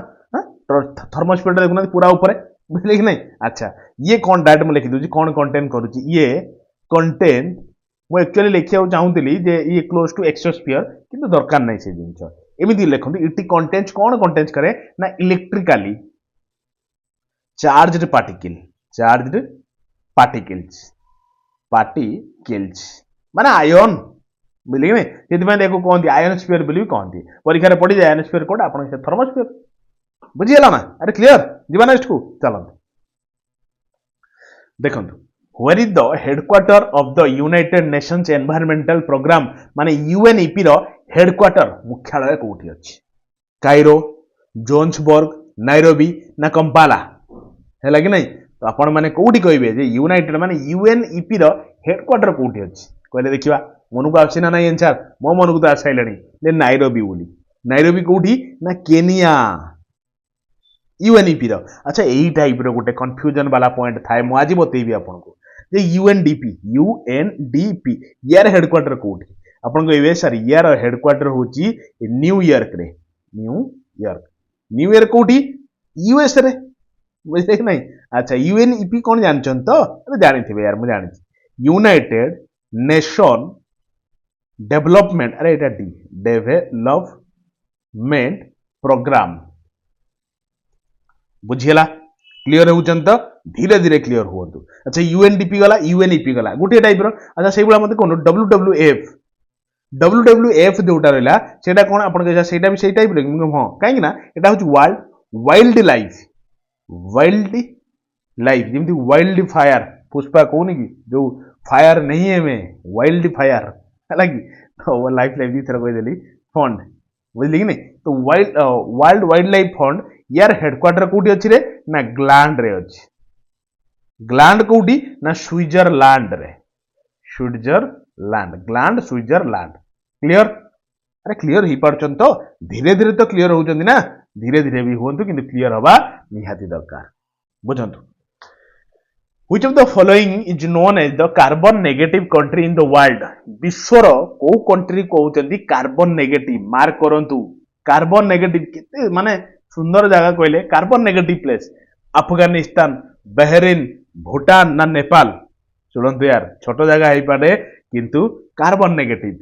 [SPEAKER 1] थर्मोस्फीयर देखुना पूरा ऊपर बुझे कि नहीं अच्छा ये कौन डायरेक्ट मुझे लिखी दूसरी कौन कंटेन करुच्ची ये कंटेन मुझे एक्चुअली लिखा चाहूली जे ये क्लोज टू एक्सोस्फीयर किंतु दरकार नहीं से जिन एमती लिखते इट कंटेन्स कौन कंटेन्स करे ना इलेक्ट्रिकली चार्ज्ड पार्टिकल्स माने आयन बुझे कि नहीं देखो कहते आयनस्फीयर भी कहते परीक्षा पड़ी जाए आयनस्फीयर कोड आप थर्मोस्फीयर बुझीगला ना अरे क्लियर जीवा नेक्स्ट को चलते देखो where is the headquarter of the United Nations environmental programme माने यूएनईपी रो हेडक्वार्टर मुख्यालय कोठी अछि कायरो जोन्सबर्ग नायरोबी ना कंपाला हैला कि नहीं तो आपण माने कोठी कहबे जे यूनाइटेड माने यूएनईपी रो हेडक्वार्टर कोठी अछि कहले देखिबा मन को आसी ना नहीं आंसर मो मन को तो आसाइलानी ले नायरोबी बोली नायरोबी कोठी ना केनिया यूएनईपी रो अच्छा यही टाइप रो गोटे कंफ्यूजन वाला पॉइंट थाए मु आज बतेबी आपन को जे यूएनडीपी यार हेडक्वार्टर कोठी आपन कहबे सर यार हेडक्वार्टर होची न्यूयॉर्क कोठी यूएस रे बुझे नहीं अच्छा यूएनईपी कौन जानछन तो अरे जानिथिबे यार मु जानि यूनाइटेड नेशन डेवलपमेंट अरे एटा डी डेवलपमेंट प्रोग्राम बुझीला क्लियर होउछन तो धीरे धीरे क्लियर हुअतु अच्छा यूएनडीपी गला यूएनईपी गला गोटे टाइप रो अच्छा सेई बला मते कोन डब्ल्यूडब्ल्यूएफ जोटा रहला सेटा कोन आपन के सेटा भी सेई टाइप रे हां काहे ना एटा होछ वाइल्ड लाइफ जेमति वाइल्ड फायर पुष्पा कोनी की जो फायर नहीं है में वाइल्ड फायर हालांकि तो वो लाइफ दी तरह कह देली फंड बुझली कि नहीं तो वाइल्ड लाइफ फंड यार हेडक्वार्टर कोठी अछि रे ना ग्लैंड रे अछि ग्लैंड कोठी ना स्विट्जरलैंड ग्लैंड स्विट्जरलैंड क्लियर अरे क्लियर ही पारछन तो धीरे धीरे तो क्लियर होउछन ना धीरे धीरे भी होंतु किंतु क्लियर हवा निहाती दरकार बुझंतु Which of the following is known as the carbon negative country in the world? विश्वर को कंट्री कहउचंदी कार्बन नेगेटिव मार्क करंतु कार्बन नेगेटिव केते माने सुंदर जगह कहले carbon negative place Afghanistan Bahrain Bhutan ना नेपाल सुनंतु यार छोट जगह है पारे किंतु कार्बन नेगेटिव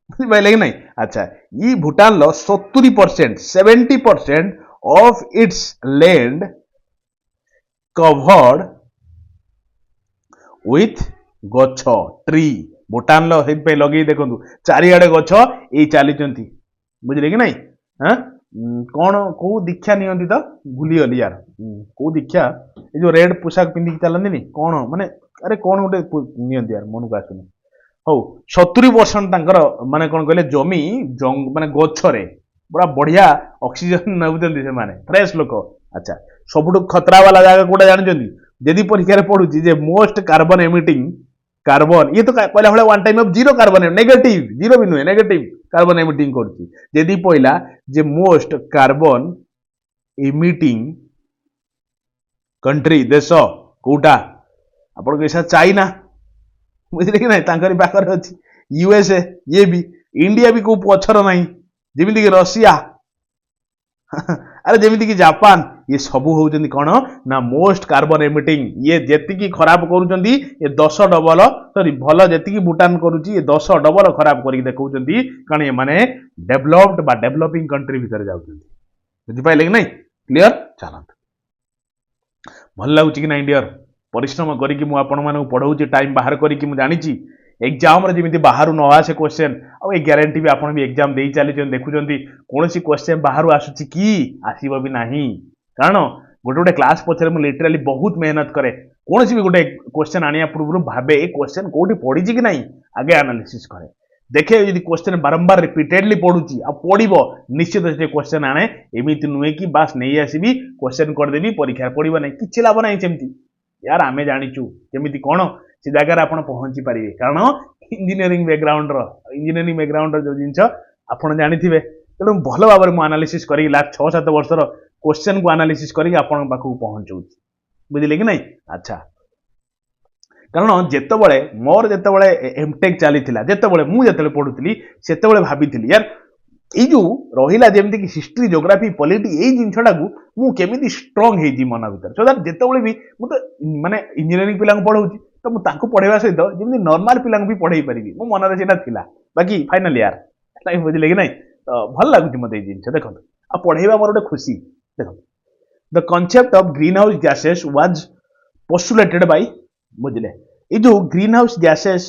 [SPEAKER 1] बुझिपाइले कि नहीं अच्छा ये भूटान लो 70% of its land covered with गछ ट्री भूटान लो पे लगे देखो चारिआडे गछ ये चली बुझे कि नहीं हाँ कौन कौ दीक्षा नियंती तो भूलीगली यार कौ दीक्षा ये जो रेड पोशाक पिंधिक चलती कौन माने अरे कौन गोटे नियंती यार मन को आसुनी हौ 70% माने कौन कहले जमी माने गछरे पूरा बढ़िया ऑक्सीजन नबुचंती से माने फ्रेश लोक अच्छा सबुठ खतरा वाला जगह कोटा जानछंती यदि परीक्षा पढ़ुची जे मोस्ट कार्बन एमिटिंग कार्बन ये तो पहला भाई one time of zero carbon negative zero भी नुहे नेगेटिव कार्बन एमिटिंग करची यदि पहला जे मोस्ट कार्बन एमिटिंग कंट्री देश कोटा आपण कैसा चाइना बुझले कि नहीं तांकरी पाखर अछि यूएसए ये भी इंडिया भी को पछर नहीं जेमिति कि रशिया अरे जेमिति कि जापान ये सबू होउचंदी कोन ना मोस्ट कार्बन एमिटिंग ये जेति की खराब करूचंदी ये 10 डबल सॉरी भलो जेति की भूटान करूची ये 10 डबल खराब करी देखौचंदी कारण ये माने डेवलप्ड बा डेवलपिंग कंट्री भीतर जाउचंदी बुझि पाइले कि नहीं क्लियर चलत भल लागुची कि नहीं डियर परिश्रम करी कि मु आपण माने पढौची टाइम बाहर करी कि मु जानिची एग्जाम रे जेमिति बाहर न आसे क्वेश्चन आ ए ग्यारंटी भी आपण भी एग्जाम देई चली देखुचंदी कोनोसी क्वेश्चन बाहर आसुची कि आसीबो भी नाही कारण गोटे गोटे क्लास पछरे मु लिटरली बहुत मेहनत करे कोनोसी भी गोटे क्वेश्चन आनिया पूर्व भाबे ए क्वेश्चन कोठी पड़ी कि नहीं आगे एनालिसिस करे देखे यदि क्वेश्चन बारंबार रिपीटेडली पढ़ुची आ पढ़िबो निश्चित से क्वेश्चन आने एमिति नुहे कि बास नहीं आसीबी क्वेश्चन करदेबी परीक्षा पढ़िबो नहीं किछि लाभ नहीं सेमती यार आमे जानिचु केमिति कोन से जगह आपण पहुंची पारिबे कारण इंजीनियरिंग बैकग्राउंड जो जिंस आपण जानिथिबे तेणु भल भाव में एनालिसिस करी लास्ट 6-7 वर्षर क्वेश्चन को एनालिसिस करी आपण पाखु पहुंचुची बुझिले कि नहीं अच्छा कारण जेतबळे मोर जेतबळे एमटेक चलीथिला जेतबळे मु जेतबळे पढुतली सेतबळे भाबिथिली यार ए जो रहिला जेमति कि हिस्ट्री ज्योग्राफी पॉलिटी ए जिंसटा को मु केमिति स्ट्रांग हे जी मन भीतर सो दैट जेतबळे भी मु तो माने इंजीनियरिंग पिला को पढौची तो मु ताको पढेबा सहित जेमति नॉर्मल पिला को भी पढै परिबी मु मन रे सेटा थिला बाकी फाइनल यार लाइक बुझिले कि नहीं तो भल लागुची मते ए जिंस देखो आ पढेबा मोर ओटे खुशी देखो the concept of greenhouse gases was postulated by बुझिले ये जो ग्रीन हाउस गैसेस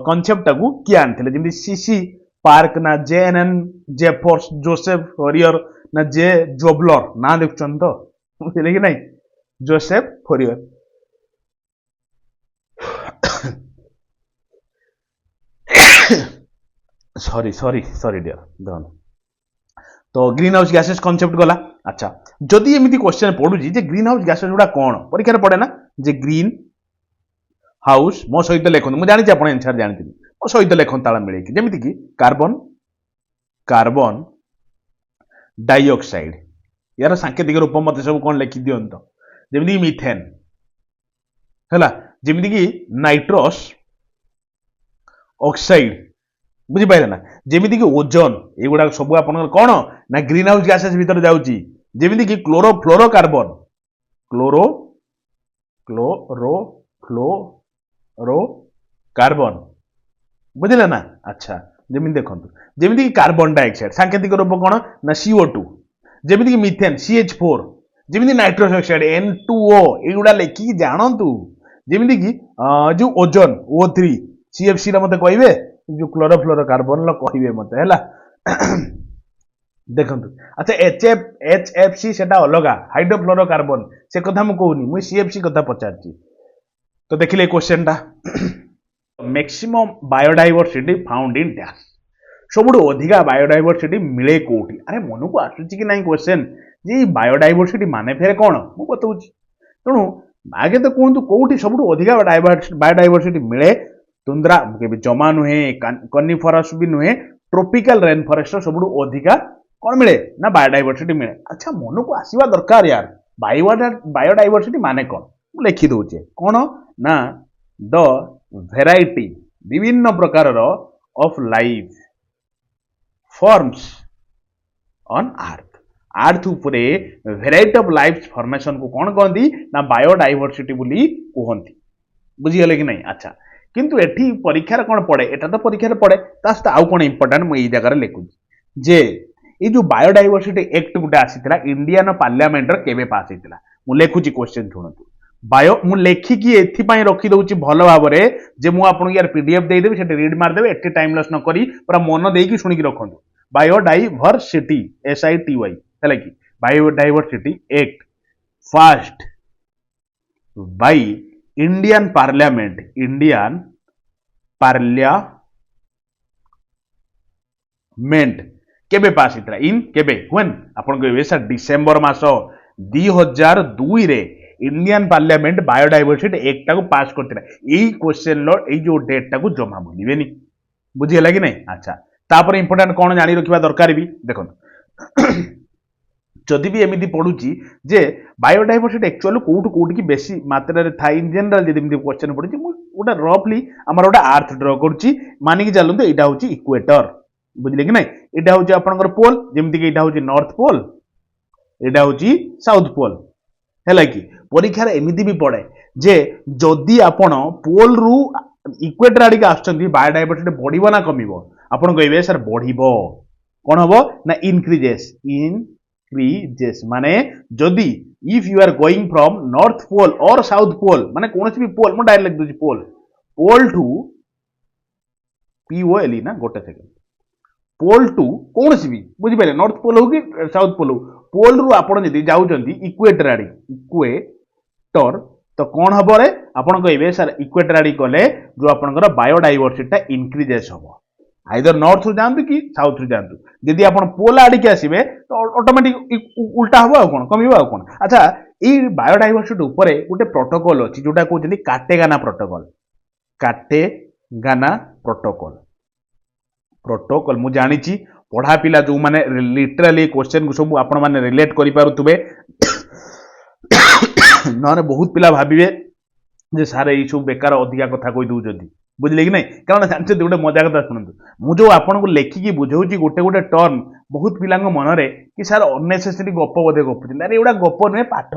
[SPEAKER 1] कॉन्सेप्ट को किए आनते जमी सीसी पार्क ना जेएनएन जेफर्स जोसेफ फोरियर ना जे जोबलर ना देखुन तो बुझिले कि नहीं Joseph Fourier sorry sorry sorry dear देखो तो ग्रीन हाउस गैसेस कॉन्सेप्ट गला अच्छा जदि एमिति क्वेश्चन पढुची जे ग्रीन हाउस गैसेस गुडा कोन परीक्षा रे पड़े ना जे ग्रीन हाउस मो सहित लिखु मुझे जानी आप आंसर जानते मो सहित लिखन ताला मिले कि जमीती कि कार्बन कार्बन डाइऑक्साइड यार सांकेतिक रूप मत सब कौन लिखि दियंत जमीती मिथेन हैला जमीती कि नाइट्रस ऑक्साइड बुझी पाइले ना जमीती कि ओजोन एगुडा सब आपन कोन ना ग्रीन हाउस गैसेस भीतर जाउची जमीती कि chlorofluorocarbon chloro chlorofluorocarbon बुझिले ना अच्छा जमीन देखंतु जमीती कि कार्बन डाइऑक्साइड सांकेतिक रूप कोन ना CO2 जमीती कि methane CH4 जमीती nitrous oxide N2O एगुडा लेखि जानंतु जमीती कि जो ओजोन O3 CFC रा मते कहबे जो क्लोरोफ्लोरोकार्बन ला कहबे मते हैला देखंतु अच्छा HFC सेटा अलगा हाइड्रोफ्लोरोकार्बन से कथा म कहूनी मु CFC कथा पचारची तो देखिले क्वेश्चन टा maximum biodiversity found in dash सबुठु अधिका बायोडाइवर्सिटी मिले कोठी अरे मन को आसुची कि नहीं क्वेश्चन जे बायोडाइवर्सिटी माने फेरे कोन मु बताउची तेणु आगे तो कहतु कोठी सबुठु अधिका बायोडाइवर्सिटी मिले तुंद्रा के जमा नुहे कनिफरस भी नुहे ट्रॉपिकल रेन फॉरेस्ट सबुठु अधिका कौन मिले ना बायोडाइवर्सिटी मिले अच्छा मन को आसीबा दरकार यार बायोडाइवर्सिटी माने कौन लिखि दउचे कौन ना द भेराइटी विभिन्न प्रकार of life forms on earth उपरे भेराइटी ऑफ लाइफ फॉर्मेशन को कौन कहती ना बायोडाइवर्सिटी बोली कहती बुझीगले कि नहीं अच्छा किंतु एठी परीक्षा कौन पड़े एटा तो परीक्षा पड़े तास्त आउ कौन इंपोर्टेंट मु ई जगह लिखुची जे ये जो बायोडाइवर्सिटी एक्ट गुटे आसीथिला इंडियन पार्लियामेंट रे केबे पास हेतिला मु लिखुची क्वेश्चन सुनतु बायो मु लेखिकी एथि पई रखी दउची भलो भाबरे जे मु आपन यार पीडीएफ दे देबी सेटे रीड मार देबे एथि टाइम लॉस न करी पूरा मन देकी सुनिकी रखंतु बायोडाइवर्सिटी SITY हैला कि biodiversity act first by Indian parliament केबे पास हितला इन केबे व्हेन आपन कहबे सर डिसेंबर मास 2002 रे इंडियन पार्लियामेंट बायोडाइवर्सिटी एक्ट को पास करथिला एई क्वेश्चन लो एई जो डेट टा को जमा भूलिबेनी बुझियला कि नहीं अच्छा तापर इंपोर्टेंट कोन जानि रखिबा दरकार भी देखो जदि भी एमिति पडुची जे बायोडाइवर्सिटी एक्चुअली कोउठ की बेसी मात्रा रे था इन जनरल जदि एमिति क्वेश्चन पडुची मु ओटा रफली हमर ओटा अर्थ ड्रा करची मानि कि चलंतु एटा होची इक्वेटर बुझिले कि नहीं एटा होची आपनकर पोल जेमिति कि एटा होची नॉर्थ पोल एटा होची साउथ पोल हैला कि परीक्षा रे एमिति भी पड़े जे जदि आपण पोल रु इक्वेटर आडी का आछंती बायोडाइवर्सिटी बढ़िबो ना कमिबो आपण कहबे सर बढ़िबो कोन हबो ना इंक्रीजेस माने जदि if you are going from North Pole और साउथ पोल माने कोनसी भी पोल मु डायरेक्ट लिख दोची पोल टू POL ना गोटे सेकंड पोल टू कोनसी भी बुझि पाले नॉर्थ पोल हो कि साउथ पोल हो पोल रु आपण जदि जाउचंती इक्वेटर आडी इक्वेटर तो कौन हम रे आपन कहबे सर इक्वेटर आडी कले जो आपनकर बायोडाइवर्सिटी इंक्रीजेस हबो आइदर नॉर्थ रु जातु कि साउथ रु जातु जदि आपण पोल आड़ के आसबे तो ऑटोमेटिक उल्टा हम कौन कम कौन अच्छा ये बायोडाइवर्सिटी उपरे गोटे प्रोटोकॉल अच्छी जोटा कहते काटेगाना प्रोटोकॉल काटेगाना प्रोटोकॉल प्रोटोकॉल मु जानी पढ़ा पिला जो माने लिटराली क्वेश्चन को सब आपण माने रिलेट करि पारुतबे नने बहुत पिला भाबिबे जे सारे ई सब बेकार अधिका कथा कहि दउजंती बुझले कि नहीं कारण जानते गोटे मजा कथा शुणु मुझे आपको लेखिकी बुझाऊँ गोटे गोटे टर्म बहुत पिला मन में कि सार अननेसेसरी गप बोधे गपुच अरे एगुड़ा गप नुहे पाठ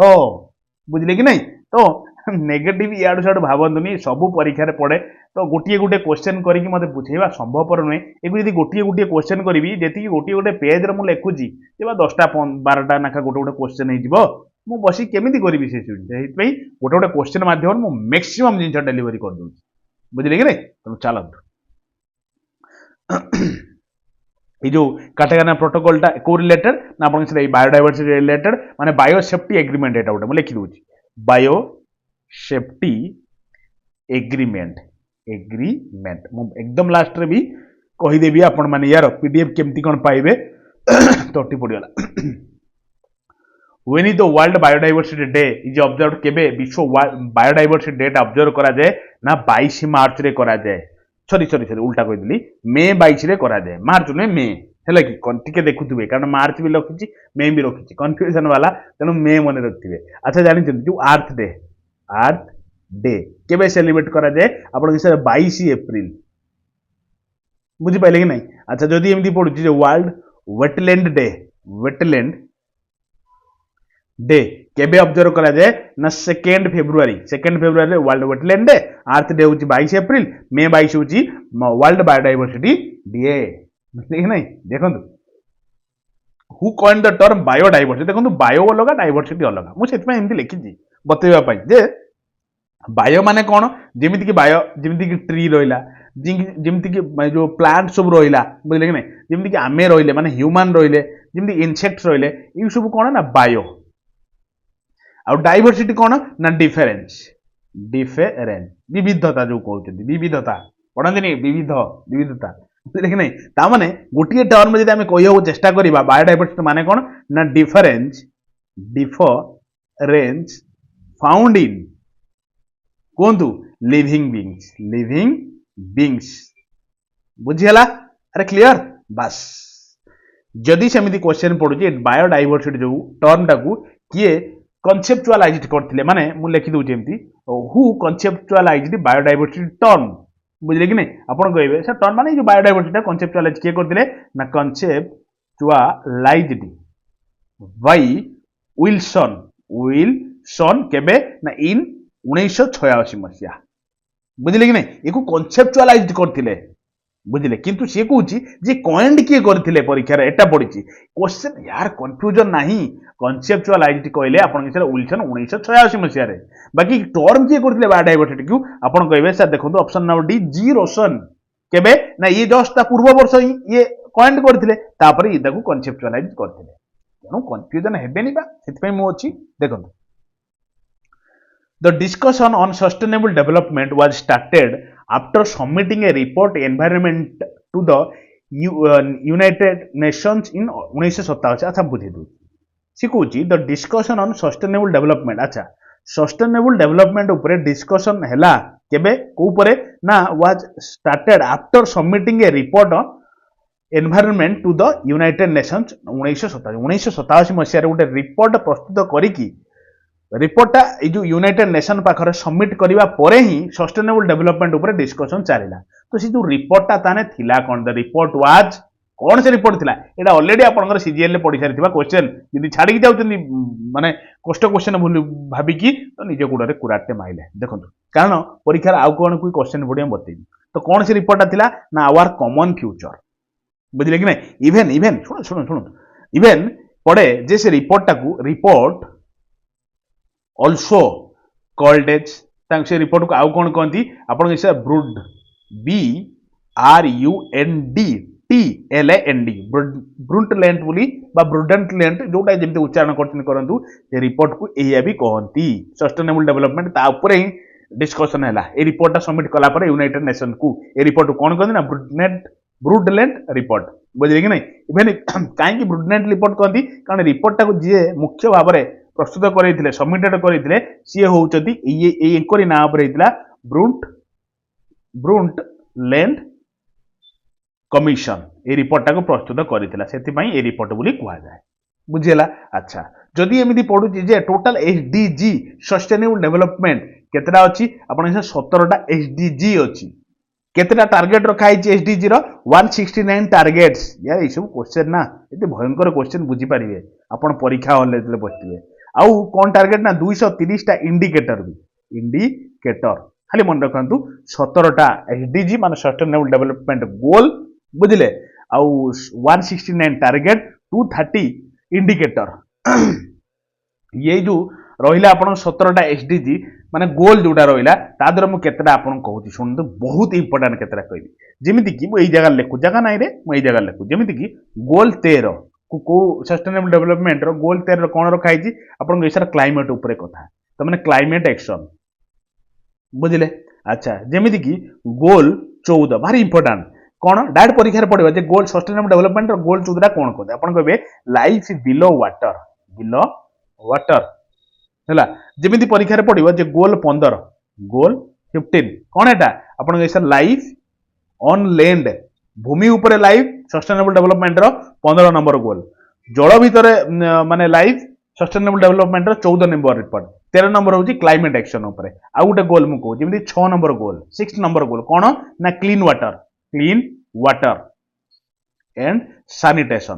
[SPEAKER 1] बुझले कि नहीं तो नेगेटिव इाड़ू सियाड़ू भावतुनि सबू परीक्षा पड़े तो गोटे गोटे क्वेश्चन करके मत बुझेगा संभवपर नुहे ये गोटे गोटे क्वेश्चन करी जी गोटे गोटे पेज रे मुझे लिखुची 10टा 12टा नाखा गोटे गोटे क्वेश्चन हो बस केमी करी से गोटे गोटे क्वेश्चन मध्यम मैक्सिमम जिन डेलीवरी कर दूँ बुझे कि नहीं तेणु चलत जो काटेगाना प्रोटोकॉल को रिलेटेड ना आप बायोडाइवर्सिटी रिलेटेड माने बायोसेफ्टी एग्रीमेंट एटा गोटे लिखि दूची बायोसेफ्टी एग्रीमेंट एग्रीमेंट मु एकदम लास्ट रे भी कहीदेवी आपण माने यार पीडीएफ केमती कौन पाइबे तटी पड़गला When is the World Biodiversity Day is observed केबे विश्व बायोडाइवर्सिटी डेट ऑब्जर्व करा जाए ना 22 मार्च रे करा जाए सॉरी उल्टा कहि दिली मे 22 रे करा जाए मार्च ने मे हैला कि टिके देखुथिबे कारण मार्च भी रखिछि मे भी रखिछि कंफ्यूजन वाला तेनु मे मने रखिथिबे अच्छा जानि जो अर्थ डे केबे सेलिब्रेट करा जाए आपण विषय 22 अप्रैल बुझि पाइले कि नहीं अच्छा जदि एमती पडुछि जो वर्ल्ड वेटलैंड डे केबे ऑब्जर्व करा जाए ना 2 फेब्रुआरी वर्ल्ड वेटलैंड डे अर्थ डे होची 22 अप्रैल मे 22 होची वर्ल्ड बायोडाइवर्सिटी डे ठीक नहीं देखंतु who coined the term biodiversity देखंतु बायो अलग डाइवर्सिटी अलग मु सेति एमती लिखिछि बतैबा पई जे बायो माने कोन जेमिति कि बायो जेमिति कि ट्री रहिला जेमिति कि जो प्लांट सब रहिला बुझले कि नहीं जेमिति कि आमे रहिले माने ह्यूमन रहिले जेमिति इनसेक्ट्स रहिले ई सब कोन ना बायो आ डाइवर्सिटी कौन ना डिफरेंस विविधता जो कहते विविधता पढ़ते नहीं विविधता बुझे नहीं ताने गोटे टर्म जब आम कह चेष्टा करवा बायोडाइवर्सिटी माने कौन ना डिफरेंस फाउंड इन कहतु लिविंग बींग्स बुझीगला अरे क्लियर बस जदि सेमती क्वेश्चन पड़ुची बायोडाइवर्सिटी जो टर्म टाकू किए कनसेप्चुअलाइज्ड करथिले माने मु लिखि दउची एमती हु कनसेप्चुअलाइज्ड बायोडाइवर्सिटी टर्म बुझले कि नहीं आपण कहबे सर टर्म माने जो बायोडाइवर्सिटी कनसेप्चुअलाइज के करथिले ना कनसेप्चुअलाइज्ड बाय विल्सन केबे ना इन 1986 मसिया बुझले कि नहीं एको कनसेप्चुअलाइज्ड करथिले बुझले किंतु सी कहूँ जे कॉइंड किए करथिले परीक्षा रे एटा पड़िछि क्वेश्चन यार कंफ्यूजन नाही कनसेप्चुअलाइज्ड कहले आपण किसे विल्सन 1986 मसिया रे बाकी टर्म किए करथिले बायोडाइवर्सिटी को आपण कहबे सर देखंतु ऑप्शन नंबर डी जी रोशन केबे ना ये जस्ट ता पूर्व वर्ष ये कॉइंड करथिले तापर ये ताकू कनसेप्चुअलाइज करथिले तेनु कंफ्यूजन हेबेनी बा सेति मु अछि देखंतु The discussion on sustainable development was started after submitting a report environment to the United Nations in 1987 अच्छा बुझे दू सिकुची the discussion on sustainable development अच्छा सस्टेनेबल डेवलपमेंट ऊपर डिस्कशन हैला केबे को ऊपर ना was started after submitting a report environment to the United Nations 1987 मसीह गोटे रिपोर्ट प्रस्तुत करिकी रिपोर्टा जो यूनाइटेड नेशन पाखरे सबमिट करबा परे ही सस्टेनेबल डेवलपमेंट ऊपर डिस्कशन चलिला तो से जो रिपोर्टा ताने थिला कोन द रिपोर्ट वाज कौन से रिपोर्ट थिला एटा ऑलरेडी आपनकर सीजीएल ले पढि सारिथिबा क्वेश्चन यदि छाडी जाउतनी माने कष्ट क्वेश्चन भाबी की तो निजे गुडरे कुराटे माइले देखंतु कारण परीक्षा आउ कोन कोई क्वेश्चन पढिया बतेबी तो कौन से रिपोर्टा थिला ना आवर कॉमन फ्यूचर बुझले कि नहीं इवन सुन इवन पढ़े जे से रिपोर्टा को रिपोर्ट ऑल्सो कॉल्ड एज से रिपोर्ट को आउ कौन कहती आप ब्रूड BRUND ब्रूटलैंड बोली ब्रूडेंटलैंड जोटा जमी उच्चारण करूँ रिपोर्ट को यह भी कहती सस्टेनेबल डेवलपमेंट तापर ही डिस्कसन है ये रिपोर्टा सबमिट कला यूनाइटेड नेशन को ये रिपोर्ट को कौन कहते ना ब्रुडलेंट रिपोर्ट बुझे कि नहीं इभेन कहीं ब्रुडलेंट रिपोर्ट कहती कारण रिपोर्ट टाक जी मुख्य भाव में प्रस्तुत करते सबमिटेड करते सी होती इंक्वारी ना ब्रुंट लैंड कमिशन ये रिपोर्ट टाक प्रस्तुत करता से रिपोर्ट बोली कहुए बुझीला अच्छा जदि एमती पढ़ुची जे टोटाल एसडीजी सस्टेनेबल डेवलपमेंट केतटा अच्छी आपन 17टा एसडीजी अच्छी केतटा टार्गेट रखा है एसडीजी रो 169 टार्गेट्स यार ये सब क्वेश्चन ना एते भयंकर क्वेश्चन बुझी पारिबे आपन परीक्षा हॉल ले बसथिबे आउ कोन टार्गेट ना 230 टा इंडिकेटर भी इंडिकेटर खाली मन रखंतु 17टा एसडीजी माने सस्टेनेबल डेवलपमेंट गोल बुझिले आउ 169 टार्गेट 230 इंडिकेटर ये जो रहा आपण 17टा एसडीजी माने गोल जोटा रहा तादर मुझे केतटा आपन कहूँ शुणु बहुत इंपोर्टाट केतटा कहबी जमीती कि मुझे जगह लिखु जगह नाई रे मुझे जगह लिखु जमीती कि गोल 13 को सस्टेनेबल डेवलपमेंट रो गोल 13 कौन रखाई आपन सर क्लाइमेट उपरे कथा तो माने क्लाइमेट एक्शन बुझिले अच्छा जमीती कि गोल 14 भारी इंपोर्टाट कौन डायरेक्ट परीक्षा पड़े जे गोल सस्टेनेबल डेवलपमेंट गोल 14 कौन कहते आपन कहबे लाइफ बिलो वाटर है जमी परीक्षा पड़ो जे गोल 15 गोल 15 कौन है आपन सर लाइफ ऑन लैंड भूमि उपरे लाइफ सस्टेनेबल डेवलपमेंट रो 15 नंबर गोल जल भितर माने लाइफ सस्टेनेबल डेवलपमेंट रो 14 नंबर रिपोर्ट 13 नंबर होची क्लाइमेट एक्शन उपरे आ गोटे गोल मु कहू जमी 6 नंबर गोल 6 नंबर गोल कौन ना क्लीन वाटर एंड सैनिटेशन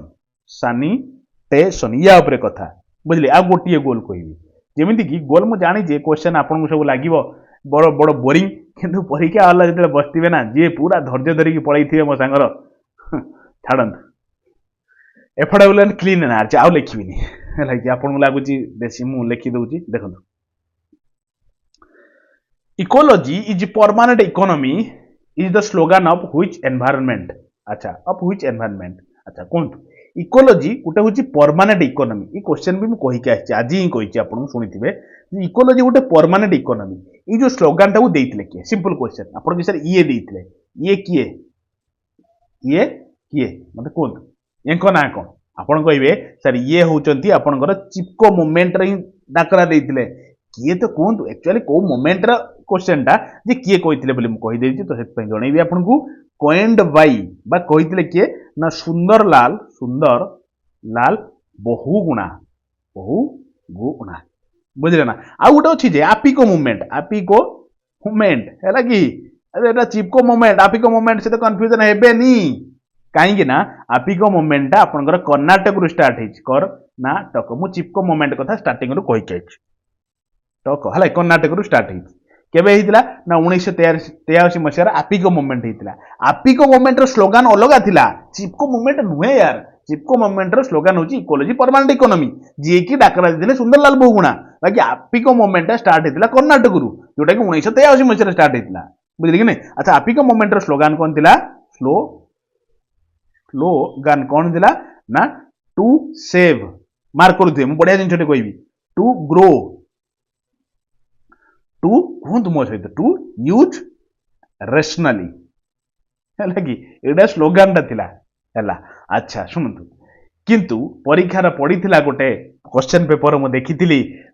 [SPEAKER 1] या उपरे कथा बुझले आ गोटे गोल कहबी जमीती कि गोल मु जानी जे क्वेश्चन आपन सब लागिवो बड़ बड़ बोरिंग किंतु परीक्षा हल्ला जो बसथिबे ना जे पूरा धैर्य धरिकी पळैथिबे मो सांगर छाड़ंत एफोर्डेबल एंड क्लीन एनर्जी आउ लिखिबिनी है कि आपन लागुची बेसी मु लिखि दउची देखंतु ecology is permanent economy is the slogan of which environment अच्छा ऑफ व्हिच एनवायरनमेंट अच्छा कोंतु इकोलॉजी गोटे हूँ परमानेंट इकोनॉमी ये क्वेश्चन भी मुझे आज ही कही आपको शुणी इकोलॉजी गोटे परमानेंट इकोनॉमी ये जो स्लोगान टाक देते किए सिंपल क्वेश्चन आप सर ये देते ये किए मत कहतु या ना कौन आपड़ कहे सर ये होती आपंकर चिपको मोमेंट ही डाकरा देते किए तो कहतु एक्चुअली कौ मोमेंट क्वेश्चन टा जे किए कहते मुझे तो से जनइबी आपको कॉइंड बाई बा कही किए ना सुंदर लाल बहुगुणा बुझे ना आ गोटे अच्छी आपिको मुवमेंट है कि अरे चिपको मुवमेंट आपिको मुवमेंट से तो कन्फ्यूजन हेबेनी कहीं ना आपिको मुवमेंट आपंकर कर्णाटक रु स्टार्ट कर्णाटक मु चिपको मुवमेंट कथा स्टार्टिंग रु कही टक है कर्णाटक रु स्टार्ट केबे हितला ना 1983 मसीह आपिको मुवमेंट हितला आपिको मुवमेंट रो स्लोगन अलग थिला चिपको मुवमेंट नुहे यार चिपको मुवमेंट रो स्लोगन होची इकोलॉजी परमानेंट इकोनॉमी जे की डाकरा दिले सुंदरलाल बहुगुणा बाकी आपिको मुवमेंट स्टार्ट हितला कर्णाटक रु जोटा कि 1983 मसीह स्टार्ट हितला बुझिले कि नहीं अच्छा आपिको मुवमेंट रो स्लोगन कोन थिला स्लोगन कोन थिला ना टू सेव मार्क करू दे मु बढ़िया जिनछटे कहबी टू ग्रो टू कहतु मो सहित टू यूज रेशनली है कि एटा स्लोगान थिला है अच्छा शुणु किंतु परीक्षार पड़ीथिला गोटे क्वेश्चन पेपर मु देखी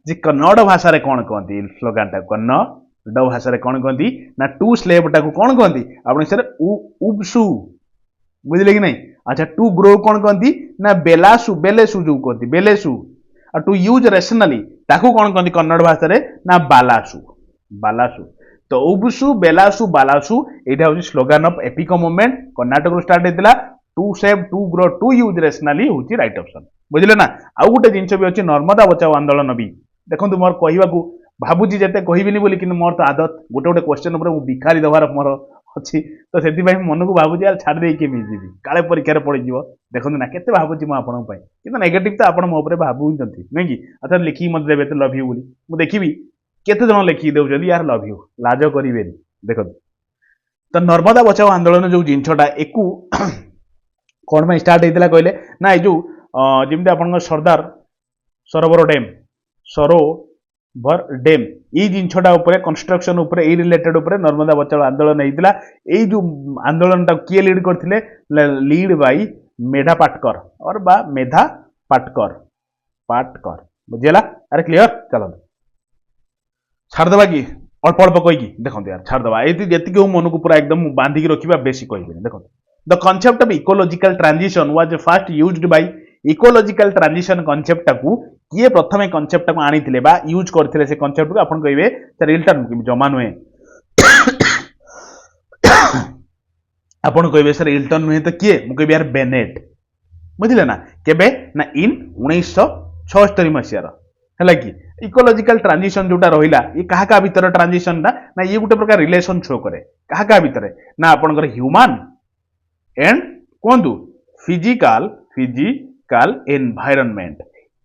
[SPEAKER 1] जे कन्नड़ भाषा रे कौन कहती स्लोगान टा कन्नड़ भाषा रे कौन कहती ना टू स्लेव टा कौन कहती आप सर उबसु बुझिले कि नहीं अच्छा टू ग्रो कौन कहती ना बेलेसु जो कहती बेलेसु और टू यूज रेशनली ताकू कौन कहती कन्नड़ भाषा रे ना बालासु तो उबसु बेलासु बालासु एटा होची slogan of Appiko movement Karnataka रु स्टार्ट हेतिला to save to grow to use rationally होची राइट ऑप्शन बुझिले ना आ गोटे जिंस भी अछि नर्मदा बचाओ आंदोलन भी देखंतु मोर कहिबाकू भाबुची जते कहिबिनी बोली किन मोर तो आदत गोटे गोटे क्वेश्चन ऊपर मु बिखारी दबार मोर अछि तो सेति भाई मन को भाबुची यार छाड़ दे के मिजिबी काले परीक्षा रे पड़ी जीवो देखंतु ना केते भाबुची मु आपन पई किंतु नेगेटिव तो आपन मो ऊपर भाबु जंती नै कि अच्छा लिखी मत देबे तो लव यू बोली मु देखिबी केते जन लिखी दउछन यार लव यू लाज करिवेनी देखंतु तो नर्मदा बचाओ आंदोलन जो जिनछटा एकू कौन में स्टार्ट होता कहले ना ये जो जमी आप सरदार सरोवर डैम
[SPEAKER 2] भर डेम ये जिनछटा ऊपर कंस्ट्रक्शन ऊपर ए रिलेटेड ऊपर नर्मदा बचाओ आंदोलन होता है जो आंदोलन किए लीड करते लीड बाई मेधा पाटकर और बा मेधा पाटकर पाटकर बुझीगला अरे क्लियर चलो छाड़दे कि अल्प अल्प कहीकि देखो यार छाड़दे ये जी मन को पूरा एकदम बांधिकी रखा बेसी कह देखो the concept of ecological transition was first used by ecological transition concept टाकू किए प्रथम कॉन्सेप्ट को आनी यूज करते से कॉन्सेप्ट को आपन कहिबे सर इल्टन जमा नुहे आपन कहिबे सर इल्टन नुहे तो किए मु कहिबे यार बेनेट बुझिले ना केबे ना इन 1976 मसियार है कि इकोलॉजिकल ट्रांजिशन जोटा रहिला ये कहा भीतर ट्रांजिशन ना ये गोटे प्रकार रिलेशन शो करे कहा भीतर ना आपन ह्यूमन एंड कहतु फिजिकल फिजिकल एनवायरनमेंट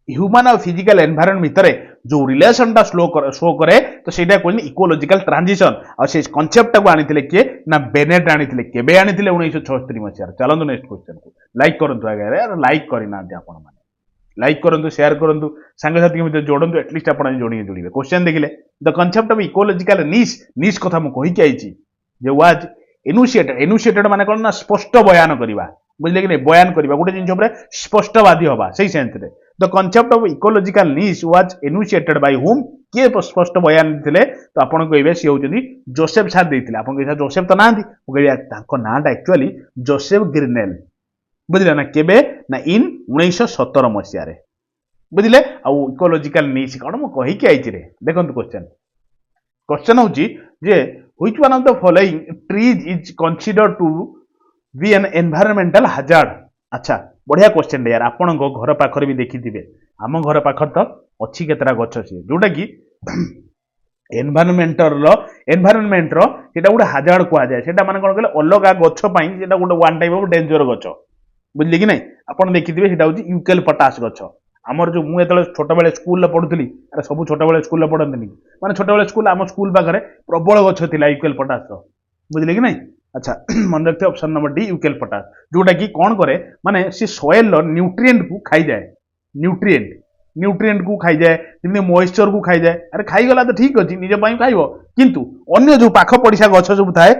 [SPEAKER 2] ह्यूमन और फिजिकल एनवायरनमेंट भितर जो रिलेशन शो करे तो सेटा कहते इकोलॉजिकल ट्रांजिशन और से कॉन्सेप्ट को आनी किए ना बेनेट आनी केबे आनी 1976 मसीह चलते नेक्स्ट क्वेश्चन को लाइक करंतु आगे लाइक करना आपण माने लाइक करंतु शेयर करंतु सांगसाथी के मध्य जोड़ंतु एटलीस्ट आपण जोड़ी जोड़िबे क्वेश्चन देखिले द कॉन्सेप्ट ऑफ इकोलॉजिकल नीश नीश कथा मु कहि के आइची जे वाज एनुशिएटेड माने कोन ना स्पष्ट बयान करबा बुझले कि नहीं बयान करबा गोटे जिंस ऊपर स्पष्टवादी होबा सही सेंस रे the concept of ecological niche was enunciated by whom किए स्पष्ट बयान दिले तो आपण कहबे सी होचनी जोसेफ सार देथिले आपण कहबे जोसेफ तो नांदी कहबे ताको नाटा एक्चुअली जोसेफ ग्रिनेल बुझले ना केबे ना इन 1917 मसिया रे बुझले आ इकोलॉजिकल नीश कोन म कहि के आइछि रे देखंतु क्वेश्चन होची जे which one of the following trees is considered to be an environmental hazard अच्छा बढ़िया क्वेश्चन यार आपण घर पाखर भी देखी आम घर पाखर तो अच्छी केतरा गछ सी जोटा कि एनवायरनमेंट रो सेटा गोटे हाजार्ड कह जाए सेटा माने कोन कहले अलगा गछ पई सेटा गोटे वन टाइप ऑफ डेंजर गछ बुझले कि नहीं आपण देखिथिबे सेटा होची यूकेलिप्टास गछ आमर जो मुझे छोट बेले स्कूल पढ़ुली अरे सब छोट बेले स्कूल पढ़ती माने छोट बेले स्कूल आम स्कूल पाखे प्रबल गछ था यूकेलिप्टास बुझले कि नहीं अच्छा मन रखते ऑप्शन नंबर डी यूकेलिप्टास जोटा कि कौन करे माने सी सॉइल न्यूट्रिएंट को खाई जाए न्यूट्रिएंट को खाई जाए जमी मॉइस्चर को खाई जाए अरे खाईगला तो ठीक अच्छे निज खाइब किंतु अन्य जो पाख पड़िशा गछ सब थाए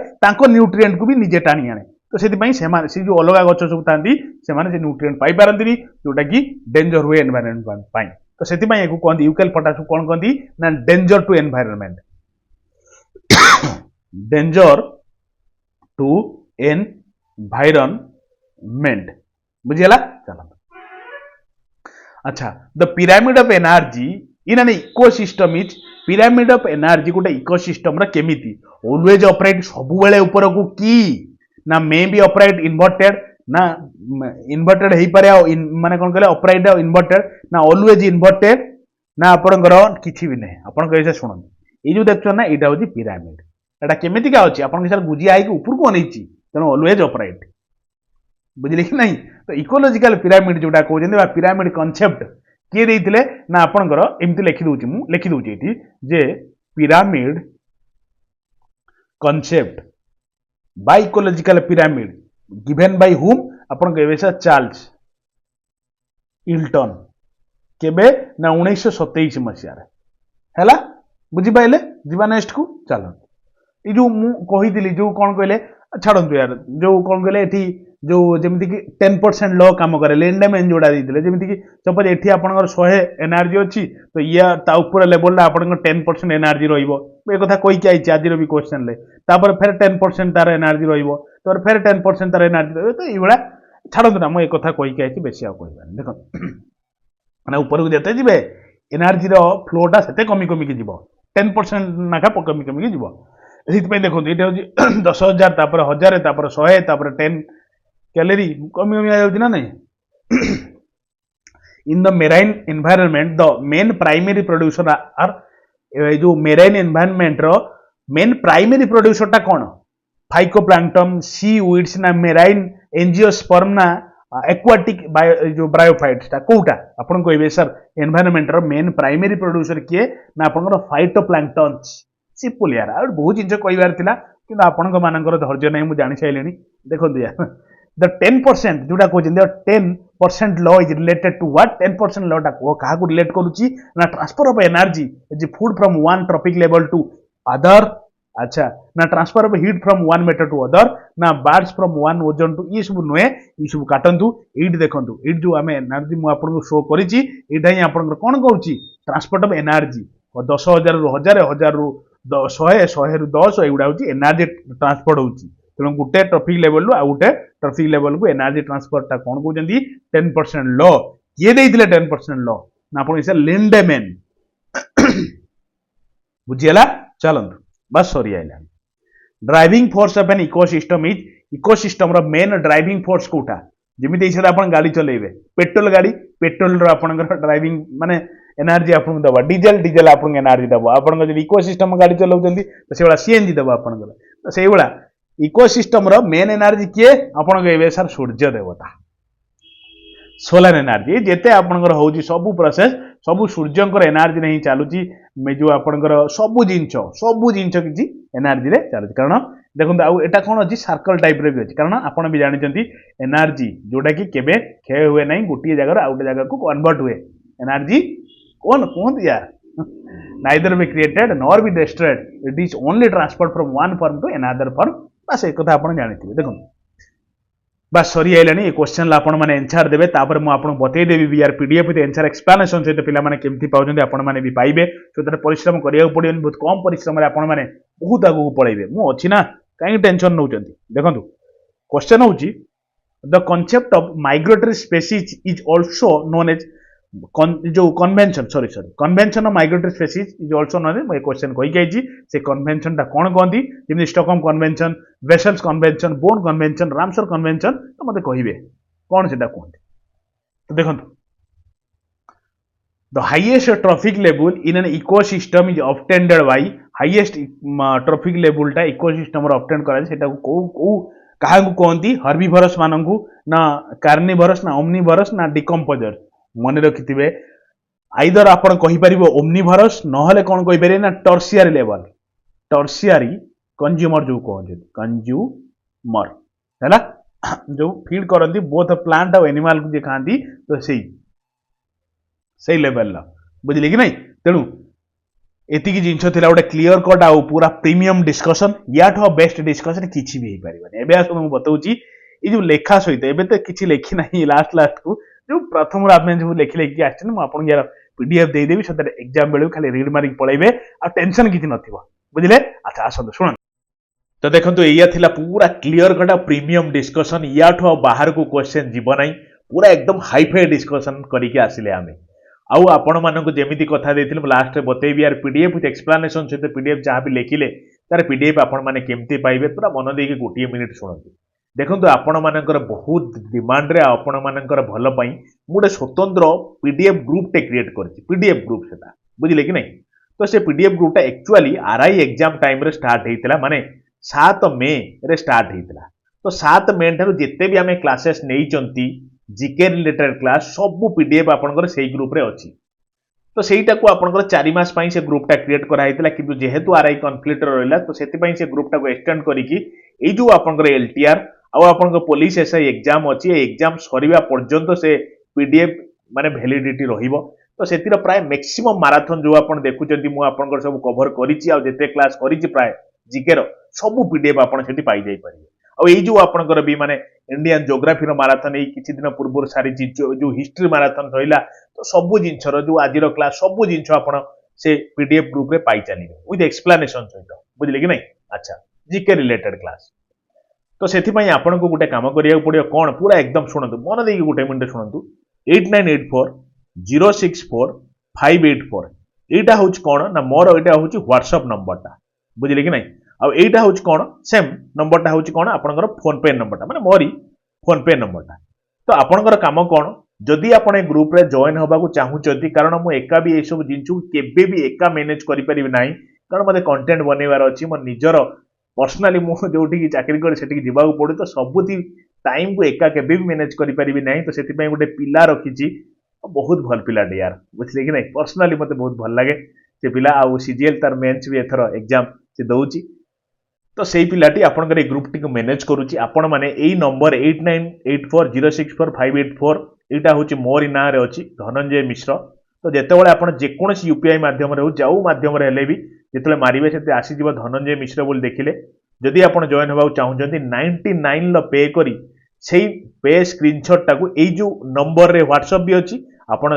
[SPEAKER 2] न्यूट्रिएंट को भी निजे टाणी आने तो से जो अलग गछ सब था से न्यूट्रिएंट पाई पारती जोटा कि डेंजर हुए एनवायरनमेंट तो से कहते यूकेलिप्टास को कौन कहती ना danger to environment danger to environment बुझीगला चलो अच्छा the pyramid of energy in an ecosystem is pyramid of energy गोटे इकोसिस्टम रा केमिति ऑलवेज ऑपरेट सब बेले ऊपर को की ना मे बी ऑपरेट इन्वर्टेड ना इन्वर्टेड हे पारे माने कोन कहले ऑपरेट इन्वर्टेड ना ऑलवेज इन्वर्टेड ना आपनकर किछि भी नहीं आपन कहिसे सुनन ए जो देखछो ना एटा होची पिरामिड एटा केमिति का अछि आपन के सर गुजिया आइ के ऊपर को अनैछि तनो ऑलवेज ऑपरेट बुझले कि नहीं तो इकोलॉजिकल पिरामिड जोटा कहउछन बा पिरामिड कांसेप्ट के देइथिले ना आपनकर एमति लिखि दउछि एठी जे pyramid concept by ecological pyramid given by whom आपन कहबे सर चार्ल्स इल्टन केबे ना 1927 मसिया रे हैला बुझी पाइले जीवा नेक्स्ट को चलो ये जो मु कहिदिली जो कोन कहले छाड़ंतु यार जो कोन कहले एठी जो जेमिति कि 10% लो काम करे लेंडमैन जोड़ा देइथिले जेमिति कि सपोज एठी आपनकर 100 एनर्जी अछि तो या ता ऊपर लेवल ला आपनकर 10% एनर्जी रहिबो ए कथा कहि के आइछि आजिर भी क्वेश्चन ले तापर फिर 10% तार एनर्जी रहिबो तो फिर 10% तार एनर्जी रहिबो तो इबड़ा छाड़ंतु ना मु ए कथा कहि के आइछि बेसी आ कहिबानी देखो माने ऊपर को जेते जिबे एनर्जी रो फ्लोटा सेते कमी कमी के जिवो 10% नाका कमी कमी के जिवो एथि देखो ये 10,000 तापर 1000 तापर 100 तापर 10 कैलोरी कमी कमी आ ना नहीं in the marine environment the main primary producer are जो मेराइन एनवायरनमेंट रो मेन प्राइमरी प्रोड्यूसर टा कौन फाइकोप्लैंक्टन सी वीड्स ना मेराइन एंजियोस्पर्म ना एक्वाटिक जो ब्रायोफाइट्स टा कोटा आपन कहबे सर एनवायरनमेंट रो मेन प्राइमरी प्रोड्यूसर किए ना आपन फाइटोप्लैंक्टन्स सिंपल यार और बहुत जिन कहबार थिला कि आपण मानकर धैर्य नहीं मुझे जानी सारे देखो यार द 10% जोटा कहते 10 10% law is related to what? 10% law टा काहाकू रिलेट करूची ना transfer of energy is food from one trophic level to other अच्छा ना transfer of heat from one matter to other ना birds from one ozone to ये सब नुहे ये सब काटंतु एट देखंतु एट जो आमे एनर्जी मु आपन शो करिची एटा ही आपन कोन कहूची ट्रांसपोर्ट ऑफ एनर्जी 10,000 रु 1000 रु 100 रु 10 एगुडा होची एनर्जी ट्रांसपोर्ट होची तेणु गोटे ट्रॉफिक लेवल आ गोटे ट्रॉफिक लेवल को एनर्जी ट्रांसफर टा कोन कहउजंती 10% लॉ किए देइथिले 10% लॉ ना आपण इसे लिंडेमैन बुझियला चलंतु बस सॉरी आइला driving force of an ecosystem is ecosystem रो मेन ड्राइविंग फोर्स कोठा जेमिति इसे आपण गाड़ी चलेबे पेट्रोल गाड़ी पेट्रोल रो आपण ड्राइविंग माने एनर्जी आपण दबा डीजल डीजल आपण एनर्जी दबा आपण जो इकोसिस्टम गाड़ी चलाउजंती तो सेवला सीएनजी दबा आपण तो सेवला इकोसिस्टम रो मेन एनर्जी किए आपण कहबे सर सूर्य देवता सोलर एनर्जी जेते आपणकर होउची सब प्रोसेस सब सूर्यंकर एनर्जी नहीं चालुची मे जो आपणकर सब जिंच किछि एनर्जी रे चालुची कारण देखंतु आ एटा कोन अछि सर्कल टाइप रे भी अछि कारण आपण भी जानिचंती एनर्जी जोडा कि केबे क्षय हुए नहीं गोटिए जगह आ गोटे जगह को कन्वर्ट हुए एनर्जी कोन कहंत यार neither be created nor be destroyed it is only transferred from one form to another form बस एक कथा आपण जानिथिबे देखंतु बस सॉरी आइलानी ए क्वेश्चन ला आपण माने आंसर देबे तापर मु आपण बतै देबी VR PDF with answer explanation सहित पिला माने केमथि पाउजंती आपण माने भी पाइबे तो परिश्रम करिया पड़ियन बहुत कम परिश्रम रे आपण माने बहुत आगु पळैबे मु अछि ना काई टेंशन नउचंती देखंतु क्वेश्चन होउची the concept of migratory species is also known as जो convention sorry convention of migratory species is also known as question कहि गइची से कन्वेंशन ता कोन कहंती जेमि स्टॉकहोम कन्वेंशन वेसल्स convention Bonn convention Ramsar convention तो मते कहिबे कोन सेटा कहंती तो देखंतु the highest trophic level in an ecosystem is obtained by highest trophic level ता इकोसिस्टम रो ऑब्टेन करा सेटा को काहाकू कहंती हर्बिवरस मानंकू ना कार्निवरस ना ओमनिवरस ना डिकम्पोजर मन रखिथिबे आइदर आपण कहि परिबो ओमनिवरस नहले कोन कहि परिबे ना टर्शियरी लेवल टर्शियरी कंज्यूमर जो कहंती कंज्यूमर हैला जो फीड करंती बोथ प्लांट और एनिमल को जे खांती तो सही लेवल ला बुझिले कि नहीं तेणु एतिकी जिंस थिला गोटे क्लियर कट आ पूरा प्रीमियम डिस्कशन याठो बेस्ट डिस्कशन किछि भी पारिबनी एबे आसो मु बताउची ई जो लेखा सहित एबे तो किछि लेखि नाही लास्ट को जो प्रथम आपने जो लेखि लेखि आछन मु आपन यार पीडीएफ दे देबी सते एग्जाम बेलु खाली रीड मारिक पळैबे आ टेंशन किछि नथिबो बुझिले अच्छा आसो सुन तो देखंतु एया थिला पूरा क्लियर कट प्रीमियम डिस्कशन याठो बाहर को क्वेश्चन जीव नाही पूरा एकदम हाईफाई डिस्कशन करिके आसिले आमे आउ आपण मानक जेमिति कथा देथिल लास्ट रे बतेबी यार पीडीएफ विथ एक्सप्लेनेशन सहित पीडीएफ जहाँ भी लिखिले तार पीडीएफ आपण माने केमती पाइबे पूरा मन देके गोटिए मिनिट सुनंतु देखंतु आपण मानकर बहुत डिमांड रे आपण मानकर भल पई मुडे स्वतंत्र पीडीएफ ग्रुप टे क्रिएट करछि पीडीएफ ग्रुप सेटा बुझिले कि नहीं तो से पीडीएफ ग्रुप टा एक्चुअली आरआई एग्जाम टाइम रे स्टार्ट हेतिला माने 7 मे रे स्टार्ट हेतिला तो 7 मे ठारू जेते भी हमें क्लासेस नेई चंती जीके रिलेटेड क्लास सब पीडीएफ आपनकर सेही ग्रुप रे अछि तो सेहीटा को आपनकर 4 मास पई से ग्रुप टा क्रिएट करा हेतिला किंतु जेहेतु आरआई कॉन्फ्लिक्ट रहला तो सेति पई से ग्रुप टा को एक्सटेंड करिकि ए जो आपनकर एलटीआर आ आपनकर पुलिस एसआई एग्जाम अछि एग्जाम सरीबा पर्यंत से पीडीएफ माने वैलिडिटी रहिबो तो सेतिर प्राय मैक्सिमम मैराथन जो आपन देखुचंती मु आपनकर सब कवर करिछि आ जेते क्लास करिछि प्राय जीके रो सब पीडीएफ आपन सेति पाई जाई परिबे आ ए जो आपनकर भी माने इंडियन ज्योग्राफी रो मैराथन ए किछि दिन पूर्व सारी जो हिस्ट्री मैराथन होइला तो सब जिंसर जो आजिरो क्लास सब जिंस आपन से पीडीएफ ग्रुप रे पाई चलिबे विथ एक्सप्लेनेशन सहित बुझिले कि नहीं अच्छा जीके रिलेटेड क्लास तो सेति पई आपन को गुटे काम करिया पड़ियो कोन पूरा एकदम सुनंतु मन देकी गुटे मिनिट सुनंतु 8984064584 एटा होच कोन ना मोर एटा होच व्हाट्सएप नंबर टा बुझिले कि नहीं आ एटा होच कोन सेम नंबर टा होच कोन आपनकर फोन पे नंबर टा माने मोरी फोन पे नंबर टा तो आपनकर काम कोन जदि आपण ए ग्रुप रे जॉइन होबा को चाहूचंती कारण मु एका भी ए सब जिंचु केबे भी एका मैनेज करि परिबि नाही कारण मते कंटेंट बनेबार अछि म निजर पर्सनली मु जोठी की चाकरी कर सेठी जीवा पड़े तो सबुति टाइम को एका केबे भी मैनेज करि परिबि नाही तो सेति पई गुटे पिला रखिची बहुत भल पिला डे यार बुझले कि नहीं पर्सनली मते बहुत भल लागे से पिला आ सीजीएल तार मेंस भी एथरो एग्जाम से दउची तो सेही पिलाटी आपनकर ए ग्रुप टी को मैनेज करूची आपण माने एई नंबर 8984064584
[SPEAKER 1] ଏଇଟା ହେଉଛି ମୋରି ନାଁରେ ଅଛି ଧନଞ୍ଜୟ ମିଶ୍ର। ତ ଯେତେବେଳେ ଆପଣ ଯେକୌଣସି ୟୁପିଆଇ ମାଧ୍ୟମରେ ହଉ ଯୋଉ ମାଧ୍ୟମରେ ହେଲେ ବି ଯେତେବେଳେ ମାରିବେ ସେଠି ଆସିଯିବ ଧନଞ୍ଜୟ ମିଶ୍ର ବୋଲି ଦେଖିଲେ ଯଦି ଆପଣ ଜଏନ୍ ହେବାକୁ ଚାହୁଁଛନ୍ତି 99 ପେ କରି ସେଇ ପେ ସ୍କ୍ରିନସଟ୍ଟାକୁ ଏଇ ଯୋଉ ନମ୍ବରରେ ହ୍ୱାଟ୍ସଆପ୍ ବି ଅଛି ଆପଣ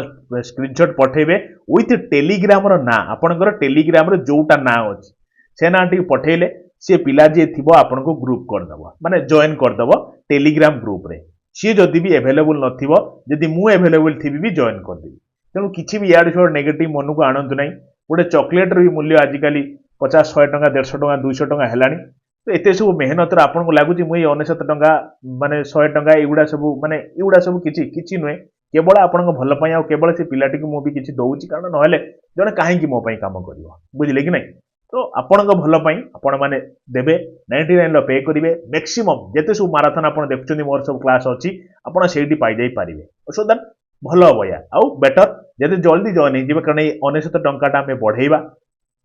[SPEAKER 1] ସ୍କ୍ରିନସଟ୍ ପଠେଇବେ ୱିଥ୍ ଟେଲିଗ୍ରାମର ନାଁ ଆପଣଙ୍କର ଟେଲିଗ୍ରାମରେ ଯୋଉଟା ନାଁ ଅଛି ସେ ନାଁଟିକୁ ପଠେଇଲେ ସେ ପିଲା ଯିଏ ଥିବ ଆପଣଙ୍କୁ ଗ୍ରୁପ କରିଦେବ ମାନେ ଜଏନ୍ କରିଦେବ ଟେଲିଗ୍ରାମ ଗ୍ରୁପରେ। ସିଏ ଯଦି ବି ଆଭେଲେବୁଲ୍ ନଥିବ ଯଦି ମୁଁ ଆଭେଲେବୁଲ୍ ଥିବି ବି ଜଏନ୍ କରିଦେବି। ତେଣୁ କିଛି ବି ଇଆଡୁ ସିଆଡୁ ନେଗେଟିଭ୍ ମନକୁ ଆଣନ୍ତୁ ନାହିଁ। ଗୋଟେ ଚକୋଲେଟ୍ର ବି ମୂଲ୍ୟ ଆଜିକାଲି 50 100 ଟଙ୍କା 150 ଟଙ୍କା 200 ଟଙ୍କା ହେଲାଣି। ତ ଏତେ ସବୁ ମେହନତର ଆପଣଙ୍କୁ ଲାଗୁଛି ମୁଁ ଏଇ 99 ଟଙ୍କା ମାନେ 100 ଟଙ୍କା ଏଗୁଡ଼ା ସବୁ କିଛି ନୁହେଁ। କେବଳ ଆପଣଙ୍କ ଭଲ ପାଇଁ ଆଉ କେବଳ ସେ ପିଲାଟିକୁ ମୁଁ ବି କିଛି ଦଉଛି କାରଣ ନହେଲେ ଜଣେ କାହିଁକି ମୋ ପାଇଁ କାମ କରିବ ବୁଝିଲେ କି ନାହିଁ। ତ ଆପଣଙ୍କ ଭଲ ପାଇଁ ଆପଣମାନେ ଦେବେ 99 ପେ କରିବେ ମ୍ୟାକ୍ସିମମ୍ ଯେତେ ସବୁ ମାରାଥନ ଆପଣ ଦେଖୁଛନ୍ତି ମୋର ସବୁ କ୍ଲାସ୍ ଅଛି ଆପଣ ସେଇଠି ପାଇଯାଇ ପାରିବେ ସୋ ଦ୍ୟାଟ୍ ଭଲ ହବ ୟା ଆଉ ବେଟର ଯେତେ ଜଲ୍ଦି ଜଏନ୍ ହେଇଯିବେ କାରଣ ଏଇ 99 ଟଙ୍କାଟା ଆମେ ବଢେଇବା।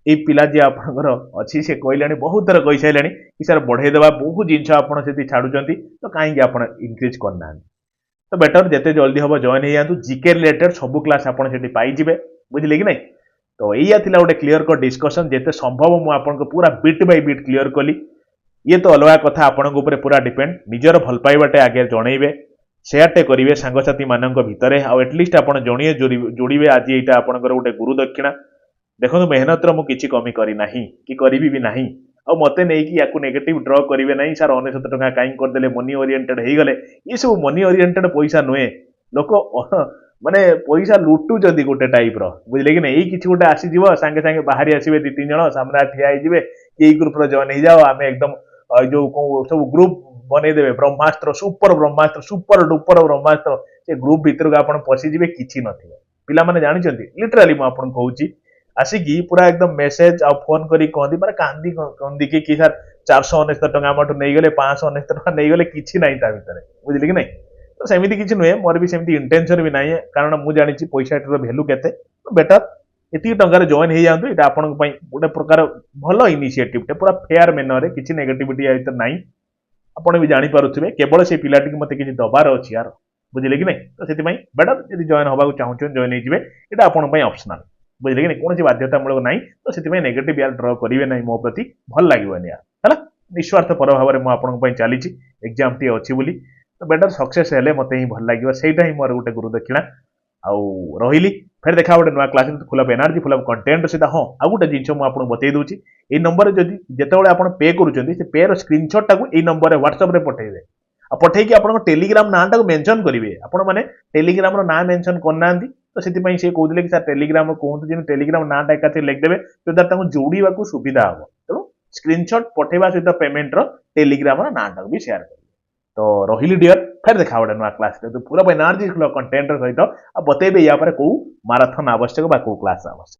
[SPEAKER 1] ଏଇ ପିଲା ଯିଏ ଆପଣଙ୍କର ଅଛି ସେ କହିଲେଣି ବହୁତ ଥର କହିସାରିଲେଣି କି ସାର୍ ବଢେଇଦେବା ବହୁତ ଜିନିଷ ଆପଣ ସେଠି ଛାଡୁଛନ୍ତି ତ କାହିଁକି ଆପଣ ଇନକ୍ରିଜ କରିନାହାନ୍ତି। ତ ବେଟର ଯେତେ ଜଲ୍ଦି ହବ ଜଏନ୍ ହେଇଯାଆନ୍ତୁ ଜିକେ ରିଲେଟେଡ ସବୁ କ୍ଲାସ୍ ଆପଣ ସେଠି ପାଇଯିବେ ବୁଝିଲେ କି ନାହିଁ। ତ ଏଇଆ ଥିଲା ଗୋଟେ କ୍ଲିୟର କଟ୍ ଡିସ୍କସନ୍ ଯେତେ ସମ୍ଭବ ମୁଁ ଆପଣଙ୍କୁ ପୁରା ବିଟ୍ ବାଇ ବିଟ୍ କ୍ଲିୟର କଲି। ଇଏ ତ ଅଲଗା କଥା ଆପଣଙ୍କ ଉପରେ ପୁରା ଡିପେଣ୍ଡ ନିଜର ଭଲ ପାଇବାଟେ ଆଗେ ଜଣେଇବେ ସେୟାରଟେ କରିବେ ସାଙ୍ଗସାଥୀ ମାନଙ୍କ ଭିତରେ ଆଉ ଏଟଲିଷ୍ଟ ଆପଣ ଜଣିଏ ଯୋଡ଼ିବେ ଆଜି ଏଇଟା ଆପଣଙ୍କର ଗୋଟେ ଗୁରୁ ଦକ୍ଷିଣା। ଦେଖନ୍ତୁ ମେହନତର ମୁଁ କିଛି କମି କରିନାହିଁ କି କରିବି ବି ନାହିଁ ଆଉ ମତେ ନେଇକି ୟାକୁ ନେଗେଟିଭ ଡ୍ର କରିବେ ନାହିଁ ସାର୍ 99 ଟଙ୍କା କାହିଁକି କରିଦେଲେ ମନି ଓରିଏଣ୍ଟେଡ ହେଇଗଲେ ଏ ସବୁ ମନି ଓରିଏଣ୍ଟେଡ ପଇସା ନୁହେଁ ଲୋକ ମାନେ ପଇସା ଲୁଟୁଛନ୍ତି ଗୋଟେ ଟାଇପର ବୁଝିଲେ କି ନାହିଁ। ଏଇ କିଛି ଗୋଟେ ଆସିଯିବ ସାଙ୍ଗେ ସାଙ୍ଗେ ବାହାରି ଆସିବେ 2 3 ଜଣ ସାମ୍ନାରେ ଠିଆ ହେଇଯିବେ ଏଇ ଗ୍ରୁପରେ ଜଏନ୍ ହେଇଯାଅ ଆମେ ଏକଦମ ଯୋଉ ସବୁ ଗ୍ରୁପ ବନେଇଦେବେ ବ୍ରହ୍ମାସ୍ତ୍ର ସୁପର ଡୁପର ବ୍ରହ୍ମାସ୍ତ୍ର ସେ ଗ୍ରୁପ ଭିତରକୁ ଆପଣ ପଶିଯିବେ କିଛି ନଥିବ। ପିଲାମାନେ ଜାଣିଛନ୍ତି ଲିଟରାଲି ମୁଁ ଆପଣଙ୍କୁ କହୁଛି ଆସିକି ପୁରା ଏକଦମ ମେସେଜ ଆଉ ଫୋନ କରି କହନ୍ତି ମାନେ କାନ୍ଦିକି କି ସାର୍ 499 ଟଙ୍କା ଆମଠୁ ନେଇଗଲେ 599 ଟଙ୍କା ନେଇଗଲେ କିଛି ନାହିଁ ତା ଭିତରେ ବୁଝିଲେ କି ନାହିଁ। ତ ସେମିତି କିଛି ନୁହେଁ ମୋର ବି ସେମିତି ଇଣ୍ଟେନସନ ବି ନାହିଁ କାରଣ ମୁଁ ଜାଣିଛି ପଇସାଟିର ଭ୍ୟାଲୁ କେତେ ବେଟର ଏତିକି ଟଙ୍କାରେ ଜଏନ୍ ହେଇଯାଆନ୍ତୁ ଏଇଟା ଆପଣଙ୍କ ପାଇଁ ଗୋଟେ ପ୍ରକାର ଭଲ ଇନିସିଏଟିଭଟେ ପୁରା ଫେୟାର ମେନରରେ କିଛି ନେଗେଟିଭିଟି ଭିତରେ ନାହିଁ। ଆପଣ ବି ଜାଣିପାରୁଥିବେ କେବଳ ସେ ପିଲାଟିକୁ ମତେ କିଛି ଦବାର ଅଛି ୟାର ବୁଝିଲେ କି ନାହିଁ। ତ ସେଥିପାଇଁ ବେଟର ଯଦି ଜଏନ୍ ହବାକୁ ଚାହୁଁଛନ୍ତି ଜଏନ୍ ହେଇଯିବେ ଏଇଟା ଆପଣଙ୍କ ପାଇଁ ଅପସନାଲ ବୁଝିଲେ କି ନାହିଁ କୌଣସି ବାଧ୍ୟତାମୂଳକ ନାହିଁ। ତ ସେଥିପାଇଁ ନେଗେଟିଭ ୟାର ଡ୍ର କରିବେ ନାହିଁ ମୋ ପ୍ରତି ଭଲ ଲାଗିବନି ୟାର ହେଲା ନିଃସ୍ୱାର୍ଥ ପର ଭାବରେ ମୁଁ ଆପଣଙ୍କ ପାଇଁ ଚାଲିଛି ଏକ୍ଜାମ ଟିଏ ଅଛି ବୋଲି ତ ବେଟର ସକ୍ସେସ୍ ହେଲେ ମତେ ହିଁ ଭଲ ଲାଗିବ ସେଇଟା ହିଁ ମୋର ଗୋଟେ ଗୁରୁ ଦକ୍ଷିଣା। ଆଉ ରହିଲି ଫେର ଦେଖା ଗୋଟେ ନୂଆ class full of energy full of content ସହିତ ହଁ ଆଉ ଗୋଟେ ଜିନିଷ ମୁଁ ଆପଣଙ୍କୁ ବତେଇ ଦଉଛି ଏଇ ନମ୍ବରରେ ଯଦି ଯେତେବେଳେ ଆପଣ ପେ କରୁଛନ୍ତି ସେ ପେ ର ସ୍କ୍ରିନସଟ୍ଟାକୁ ଏଇ ନମ୍ବରରେ ହ୍ୱାଟ୍ସଆପରେ ପଠେଇବେ ଆଉ ପଠେଇକି ଆପଣଙ୍କ ଟେଲିଗ୍ରାମ ନାଁଟାକୁ ମେନସନ କରିବେ ଆପଣ ମାନେ ଟେଲିଗ୍ରାମର ନାଁ ମେନସନ କରିନାହାନ୍ତି ତ ସେଥିପାଇଁ ସେ କହୁଥିଲେ କି ସାର୍ ଟେଲିଗ୍ରାମ କୁହନ୍ତୁ ଯେମିତି ଟେଲିଗ୍ରାମ ନାଁଟା ଏକାଥରେ ଲେଖିଦେବେ ଯଦ୍ୱାରା ତାଙ୍କୁ ଯୋଡ଼ିବାକୁ ସୁବିଧା ହବ। ତେଣୁ ସ୍କ୍ରିନସଟ୍ ପଠେଇବା ସହିତ ପେମେଣ୍ଟର ଟେଲିଗ୍ରାମର ନାଁଟାକୁ ବି ସେୟାର କରିବେ। ତ ରହିଲି ଡିୟର ଫେର ଦେଖା ଗୋଟେ ନୂଆ କ୍ଲାସରେ ପୁରା ଏନର୍ଜି କଣ୍ଟେଣ୍ଟ ସହିତ ଆଉ ବତେଇବେ ୟା ପରେ କୋଉ ମାରାଥନ ଆବଶ୍ୟକ ବା କୋଉ କ୍ଲାସ ଆବଶ୍ୟକ।